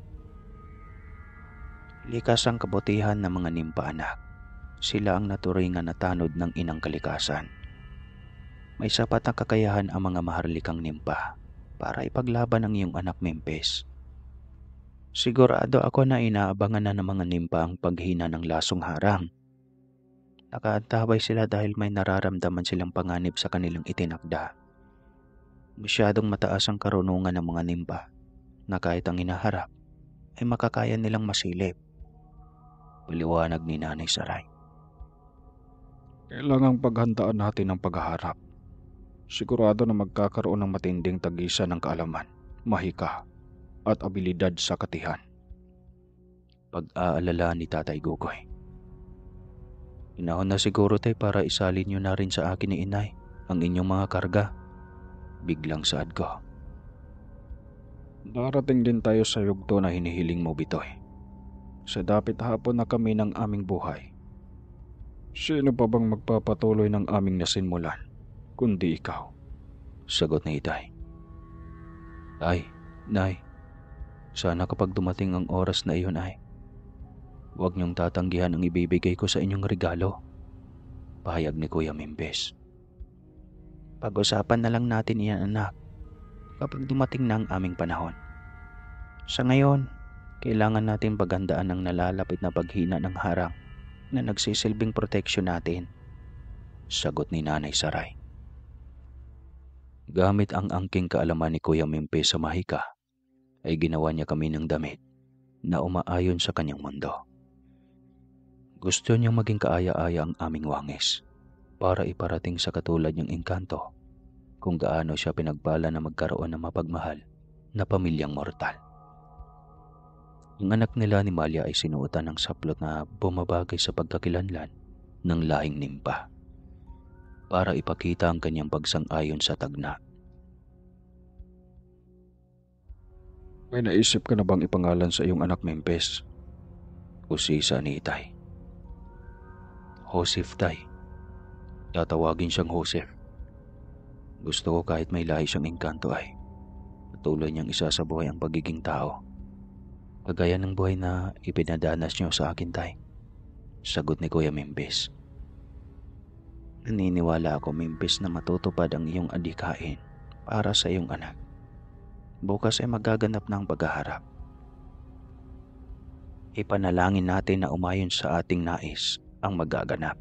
Likas ang kabutihan ng mga nimpa, anak. Sila ang naturingan na tanod ng inang kalikasan. May sapat na kakayahan ang mga maharlikang nimpa para ipaglaban ang iyong anak, Mimpis. Sigurado ako na inaabangan na ng mga nimpa ang paghina ng lasong harang. Nakaantabay sila dahil may nararamdaman silang panganib sa kanilang itinakda. Masyadong mataas ang karunungan ng mga nimpa na kahit ang hinaharap ay makakaya nilang masilip. Paliwanag ni Nanay Saray. Kailangang paghandaan natin ang paghaharap. Sigurado na magkakaroon ng matinding tagisan ng kaalaman, mahika, at abilidad sa katihan. Pag-aalala ni Tatay Gugoy. Inahon na siguro tayo para isalin niyo na rin sa akin ni Inay ang inyong mga karga. Biglang saad ko. Darating din tayo sa yugto na hinihiling mo, Bitoy. Sa dapit hapon na kami ng aming buhay. Sino pa bang magpapatuloy ng aming nasinmulan, kundi ikaw? Sagot ni Itay. Ay, Nay, sana kapag dumating ang oras na iyon ay huwag niyong tatanggihan ang ibibigay ko sa inyong regalo. Pahayag ni Kuya Mimpis. Pag-usapan na lang natin iyan, anak, kapag dumating na ang aming panahon. Sa ngayon, kailangan natin paghandaan ang nalalapit na paghina ng harang na nagsisilbing proteksyon natin. Sagot ni Nanay Saray. Gamit ang angking kaalaman ni Kuya Mimpis sa mahika, ay ginawa niya kami ng damit na umaayon sa kanyang mundo. Gusto niyang maging kaaya-aya ang aming wangis para iparating sa katulad niyang engkanto kung gaano siya pinagpala na magkaroon ng mapagmahal na pamilyang mortal. Ang anak nila ni Malia ay sinuotan ng saplot na bumabagay sa pagkakilanlan ng lahing nimpa para ipakita ang kanyang pagsang-ayon sa tagna. May naisip ka na bang ipangalan sa iyong anak, Mimpis? Usisa ni Itay. Joseph, Tay. Tatawagin siyang Joseph. Gusto ko kahit may lahi siyang engkanto ay patuloy niyang isa sa buhay ang pagiging tao. Kagaya ng buhay na ipinadanas niyo sa akin, Tay. Sagot ni Kuya Mimpis. Naniniwala ako, Mimpis, na matutupad ang iyong adhikain para sa iyong anak. Bukas ay magaganap na ang paghaharap. Ipanalangin natin na umayon sa ating nais ang magaganap.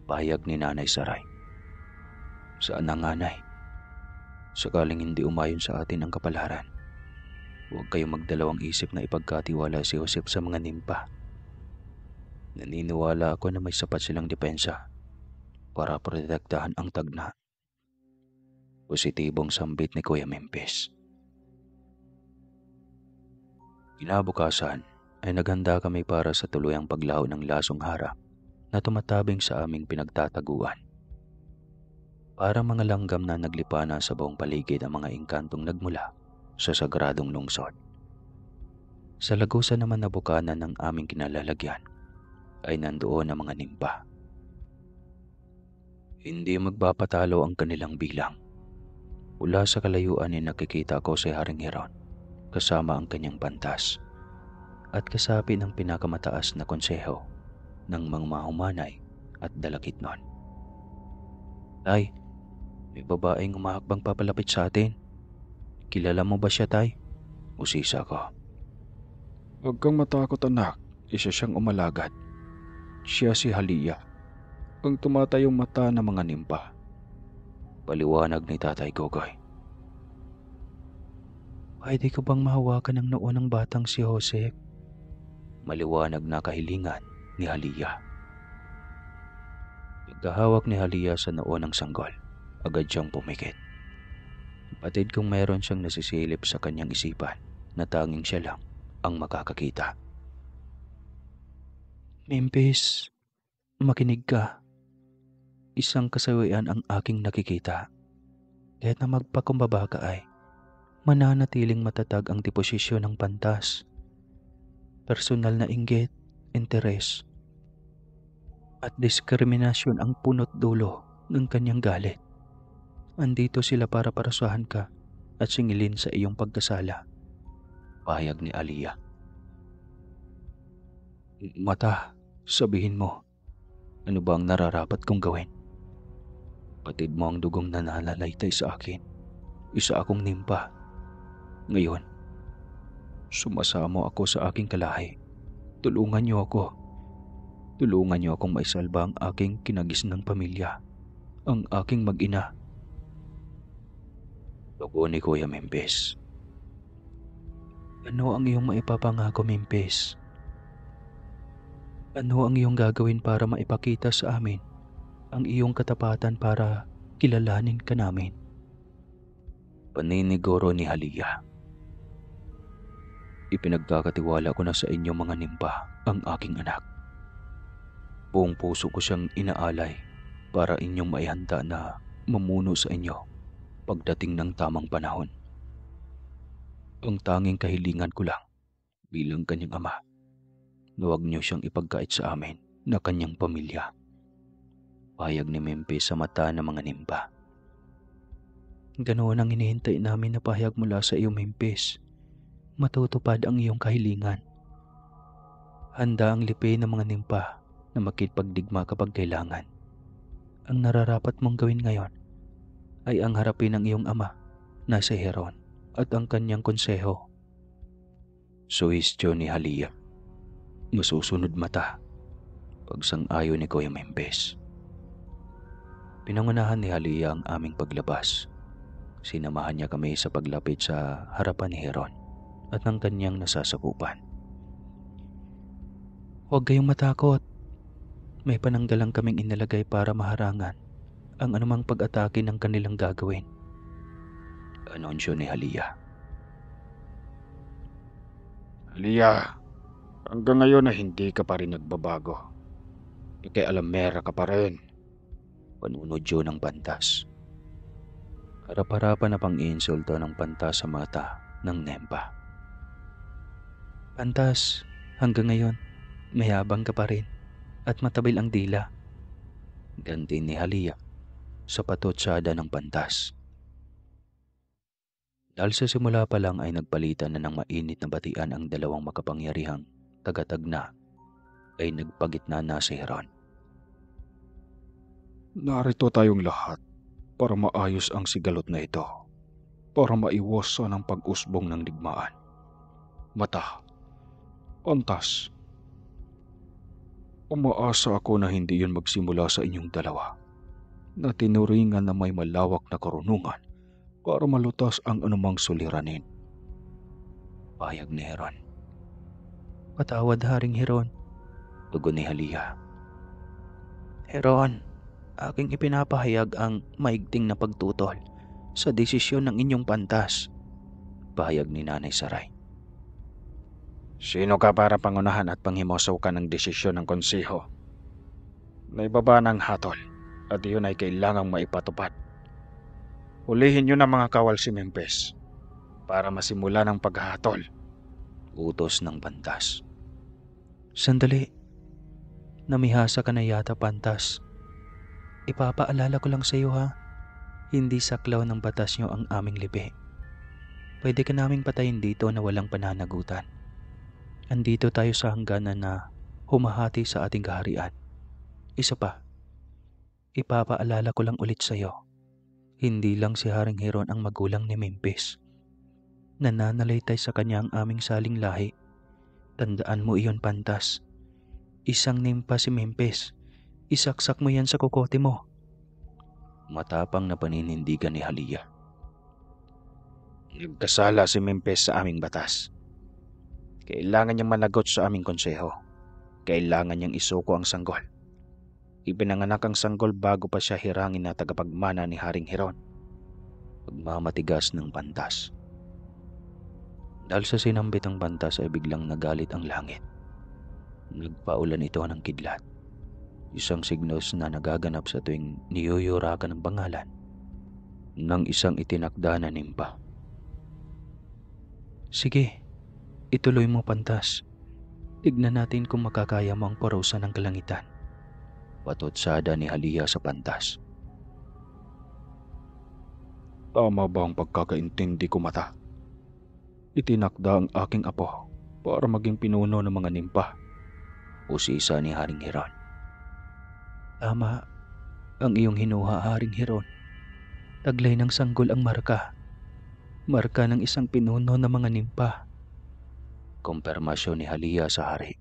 Pahayag ni Nanay Saray. Saan na nga, Nay? Sakaling hindi umayon sa atin ang kapalaran, huwag kayong magdalawang isip na ipagkatiwala si Joseph sa mga nimpa. Naniniwala ako na may sapat silang depensa para protektahan ang tagna. Positibong sambit ni Kuya Mimpis. Kinabukasan ay naghanda kami para sa tuluyang paglaho ng lasong harap na tumatabing sa aming pinagtataguan. Para mga langgam na naglipana sa buong paligid ang mga engkantong nagmula sa sagradong lungsod. Sa lagusan naman na bukanan ng aming kinalalagyan ay nandoon ang mga nimpa. Hindi magpapatalo ang kanilang bilang. Mula sa kalayuan ay nakikita ko si Haring Heron kasama ang kanyang pantas at kasapi ng pinakamataas na konseho ng mga mahumanay at dalakitnon. Tay, may babaeng umahakbang papalapit sa atin. Kilala mo ba siya, Tay? Usisa ko. Huwag kang matakot, anak. Isa siyang umalagad. Siya si Halia, ang tumatayong mata ng mga nimpa. Paliwanag ni Tatay Gogoy. Pwede ko bang mahawakan ng noo ng batang si Joseph? Maliwanag na kahilingan ni Halia. Pagkahawak ni Halia sa noo ng sanggol, agad siyang pumikit. Batid kung mayroon siyang nasisilip sa kanyang isipan na tanging siya lang ang makakakita. Mimpis, makinig ka. Isang kasawian ang aking nakikita. Kahit na magpakumbaba ka ay mananatiling matatag ang deposisyon ng pantas. Personal na inggit, interes, at diskriminasyon ang punot dulo ng kanyang galit. Andito sila para parasahan ka at singilin sa iyong pagkasala. Pahayag ni Alia. Mata, sabihin mo, ano ba ang nararapat kong gawin? Patid mo ang dugong nananalaytay sa akin. Isa akong nimpa. Ngayon, sumasamo ako sa aking kalahi. Tulungan niyo ako. Tulungan niyo akong maisalba ang aking kinagisnang pamilya. Ang aking mag-ina. Tugon ni Kuya Mimpis. Ano ang iyong maipapangako, Mimpis? Ano ang iyong gagawin para maipakita sa amin ang iyong katapatan para kilalanin ka namin? Paniniguro ni Halia. Ipinagkakatiwala ko na sa inyo mga nimpa ang aking anak. Buong puso ko siyang inaalay para inyong maihanda na mamuno sa inyo pagdating ng tamang panahon. Ang tanging kahilingan ko lang bilang kanyang ama na huwag niyo siyang ipagkait sa amin na kanyang pamilya. Pahayag ni Mimpis sa mata ng mga nimpa. Ganoon ang hinihintay namin na pahayag mula sa iyo, Mimpis. Matutupad ang iyong kahilingan. Handa ang lipi ng mga nimpa na makipagdigma kapag kailangan. Ang nararapat mong gawin ngayon ay ang harapin ang iyong ama na si Heron at ang kanyang konseho. Suhestyo ni Halia. Masusunod mata. Pagsang-ayon ni Kuya Mimpis. Pinangunahan ni Halia ang aming paglabas. Sinamahan niya kami sa paglapit sa harapan ni Heron at ng kanyang nasasakupan. Huwag kayong matakot. May pananggalang kaming inilagay para maharangan ang anumang pag-atake ng kanilang gagawin. Anunsyo ni Halia. Halia, hanggang ngayon na hindi ka pa rin nagbabago. Alamera ka pa rin. Panunodyo ng pantas. Harap-harapan na pang-iinsulto ng pantas sa mata ng nempa. Pantas, hanggang ngayon, mayabang ka pa rin at matabil ang dila. Ganti ni Halia sa patutsada ng pantas. Dahil sa simula pa lang ay nagpalitan na ng mainit na batian ang dalawang makapangyarihang tagatagna ay nagpagitna na si Heron. Narito tayong lahat para maayos ang sigalot na ito. Para maiwasan ang pag-usbong ng digmaan. Mata, pantas. Umaasa ako na hindi yun magsimula sa inyong dalawa. Na tinuringan na may malawak na karunungan para malutas ang anumang suliranin. Pahayag ni Heron. Patawad, Haring Heron. Tugon ni Halia. Heron, aking ipinapahayag ang maigting na pagtutol sa desisyon ng inyong pantas. Pahayag ni Nanay Saray. Sino ka para pangunahan at panghimusaw ka ng desisyon ng konseho? Naibaba ng hatol at iyon ay kailangang maipatupad. Hulihin niyo na mga kawal si Mimpis para masimula ng paghahatol. Utos ng pantas. Sandali. Namihasa ka na yata, pantas. Ipapaalala ko lang sa iyo, ha. Hindi saklaw ng batas niyo ang aming lipi. Pwede ka naming patayin dito na walang pananagutan. Andito tayo sa hangganan na humahati sa ating kaharian. Isa pa, ipapaalala ko lang ulit sa iyo. Hindi lang si Haring Heron ang magulang ni Mimpis. Nananalaytay sa kanya ang aming saling lahi. Tandaan mo iyon, pantas. Isang nimpa si Mimpis. Isaksak mo yan sa kokote mo. Matapang na paninindigan ni Halia. Nagkasala si Mempes sa aming batas. Kailangan niyang managot sa aming konseho. Kailangan niyang isuko ang sanggol. Ipinanganak ang sanggol bago pa siya hirangin na tagapagmana ni Haring Hiron. Pagmamatigas ng pantas. Dahil sa sinambit ng pantas ay biglang nagalit ang langit. Nagpaulan ito ng kidlat. Isang signos na nagaganap sa tuwing niyuyurakan ng pangalan ng isang itinakda na nimpa. Sige, ituloy mo pantas. Tignan natin kung makakaya mo ang parusa ng kalangitan. Patutsada ni Halia sa pantas. Tama ba ang pagkakaintindi ko, Mata? Itinakda ang aking apo para maging pinuno ng mga nimpa. Usisa ni Haring Hiron. Tama ang iyong hinuha, Haring Hiron. Taglay ng sanggol ang marka. Marka ng isang pinuno ng mga nimpa. Kumpirmasyon ni Halia sa hari.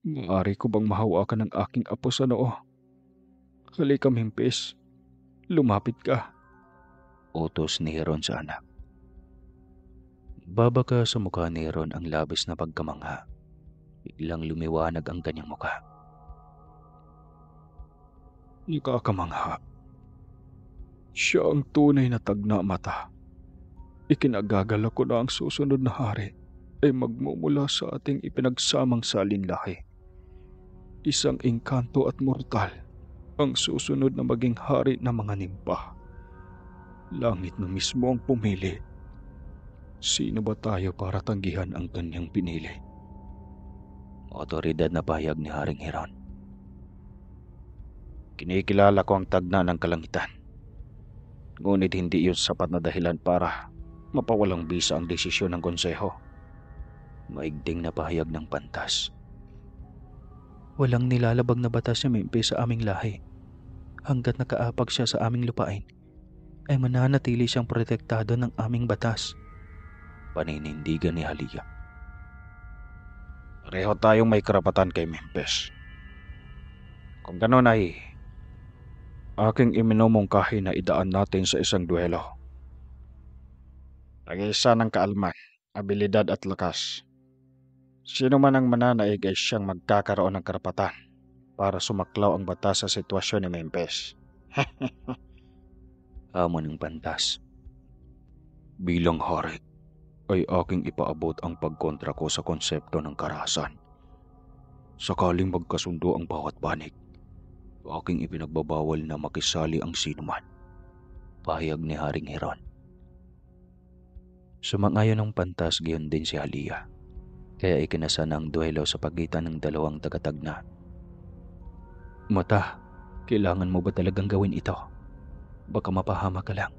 Maaari ko bang mahawakan ang aking apo sa noo? Halika, Mempes. Lumapit ka. Utos ni Hiron sa anak. Babaka sa mukha ni Hiron ang labis na pagkamangha. Biglang lumiwanag ang kanyang mukha. Nakakamangha. Siya ang tunay na tagna, Mata. Ikinagagalak ko na ang susunod na hari ay magmumula sa ating ipinagsamang salinlahi. Isang engkanto at mortal ang susunod na maging hari ng mga nimpa. Langit na mismo ang pumili. Sino ba tayo para tanggihan ang kanyang pinili? Otoridad na pahayag ni Haring Hiron. Kinikilala ko ang tagna ng kalangitan. Ngunit hindi iyon sapat na dahilan para mapawalang bisa ang desisyon ng konseho. Maigting na pahayag ng pantas. Walang nilalabag na batas si Mempes sa aming lahi. Hanggat nakaapag siya sa aming lupain, ay mananatili siyang protektado ng aming batas. Paninindigan ni Halia. Pareho tayong may karapatan kay Mempes. Kung gano'n ay aking iminumungkahi na idaan natin sa isang duelo. Tag-isa ng kaalman, abilidad at lakas. Sino man ang mananaig ay siyang magkakaroon ng karapatan para sumaklaw ang batas sa sitwasyon ni Mempes. Hamon ng pantas. Bilang hari, ay aking ipaabot ang pagkontra ko sa konsepto ng karahasan. Sakaling magkasundo ang bawat banig, aking ipinagbabawal na makisali ang sinuman. Pahayag ni Haring Hiron. Sumang-ayon ng pantas gayon din si Halia. Kaya ikinasa ng duelo sa pagitan ng dalawang tagatagna. Mata, kailangan mo ba talagang gawin ito? Baka mapahama ka lang.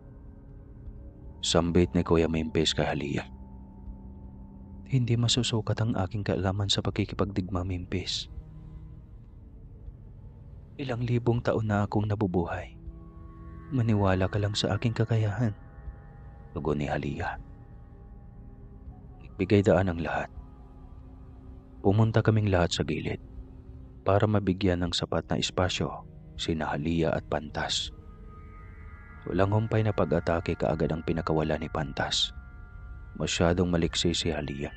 Sambit ni Kuya Mempes kay Halia. Hindi masusukat ang aking kaalaman sa pagkikipagdigma, Mempes. Ilang libong taon na akong nabubuhay. Maniwala ka lang sa aking kakayahan. Tugon ni Halia. Nagbigay daan ang lahat. Pumunta kaming lahat sa gilid para mabigyan ng sapat na espasyo sina Halia at Pantas. Walang humpay na pag-atake kaagad ang pinakawala ni Pantas. Masyadong maliksi si Halia.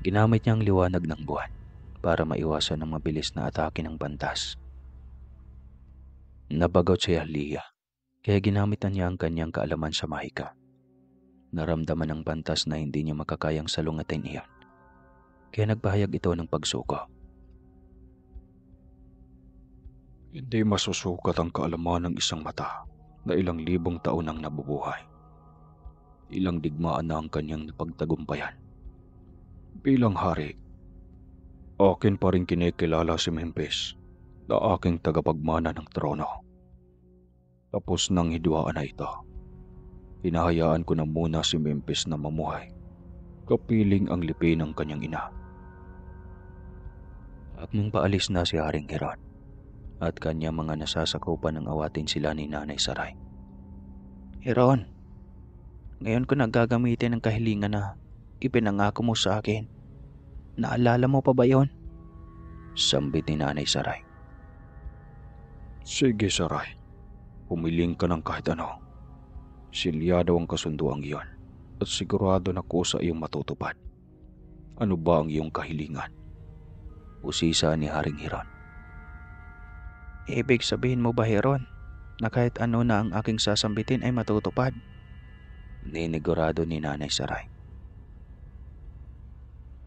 Ginamit niya ang liwanag ng buwan para maiwasan ang mabilis na atake ng Pantas. Nabagot si Halia kaya ginamitan niya ang kanyang kaalaman sa mahika. Naramdaman ng Pantas na hindi niya makakayang salungatin iyon. Kaya nagpahayag ito ng pagsuko. Hindi masusukat ang kaalaman ng isang mata na ilang libong taon ang nabubuhay. Ilang digmaan na ang kanyang napagtagumpayan. Bilang hari, akin pa rin kinikilala si Mempes na aking tagapagmana ng trono. Tapos nang hidwaan na ito, hinahayaan ko na muna si Mempes na mamuhay, kapiling ang lipin ng kanyang ina. At nung paalis na si Haring Hiron at kanyang mga nasasakupan ng awatin sila ni Nanay Saray. Hiron, ngayon ko na gagamitin ang kahilingan na ipinangako mo sa akin. Naalala mo pa ba yon? Sambit ni Nanay Saray. Sige, Saray. Humiling ka ng kahit ano. Silyado ang kasunduang iyon at sigurado na kusa iyong matutupad. Ano ba ang iyong kahilingan? Usisa ni Haring Hiron. Ibig sabihin mo ba, Hiron, na kahit ano na ang aking sasambitin ay matutupad? Ninigurado ni Nanay Saray.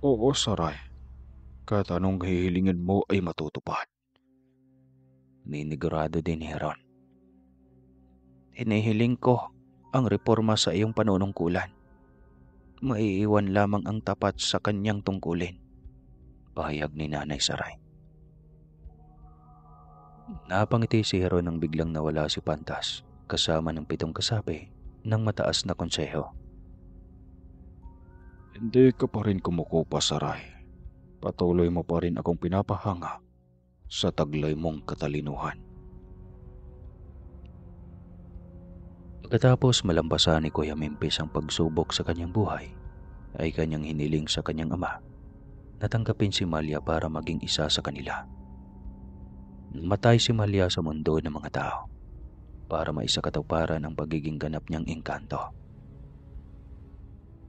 Oo, Saray. Kahit anong hihilingin mo ay matutupad. Ninigurado din ni Hiron. Hinihiling ko ang reforma sa iyong panunungkulan. Maiiwan lamang ang tapat sa kanyang tungkulin. Pahayag ni Nanay Saray. Napangiti si Hiron nang biglang nawala si Pantas kasama ng 7 kasapi ng mataas na konseho. Hindi ka pa rin kumukupa, Saray. Patuloy mo pa rin akong pinapahanga sa taglay mong katalinuhan. Pagkatapos malampasan ni Kuya Mimpis ang pagsubok sa kanyang buhay, ay kanyang hiniling sa kanyang ama na tanggapin si Malia para maging isa sa kanila. Namatay si Malia sa mundo ng mga tao para maisakatuparan ang pagiging ganap niyang engkanto.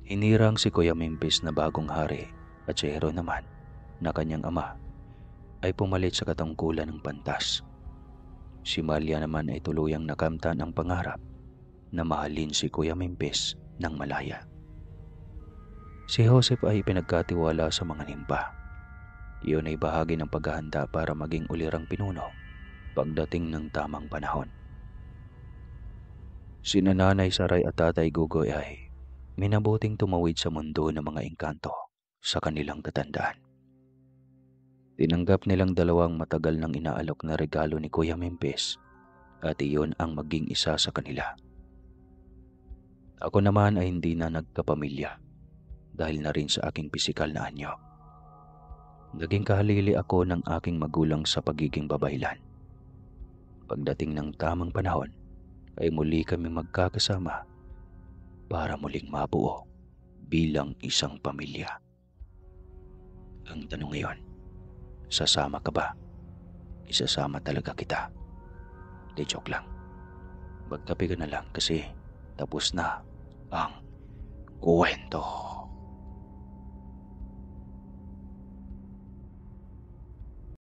Hinirang si Kuya Mimpis na bagong hari at si Hero naman na kanyang ama ay pumalit sa katungkulan ng Pantas. Si Malia naman ay tuluyang nakamtan ang pangarap na mahalin si Kuya Mimpis ng malaya. Si Joseph ay pinagkatiwala sa mga nimpa. Iyon ay bahagi ng paghahanda para maging ulirang pinuno pagdating ng tamang panahon. Sina Nanay Saray at Tatay Gugoy ay minabuting tumawid sa mundo ng mga engkanto sa kanilang katandaan. Tinanggap nilang dalawang matagal nang inaalok na regalo ni Kuya Mimpis at iyon ang maging isa sa kanila. Ako naman ay hindi na nagkapamilya dahil na rin sa aking pisikal na anyo. Naging kahalili ako ng aking magulang sa pagiging babaylan. Pagdating ng tamang panahon ay muli kami magkakasama para muling mabuo bilang isang pamilya. Ang tanong ngayon, sasama ka ba? Isasama talaga kita. Di joke lang. Magkape ka na lang kasi tapos na ang kwento.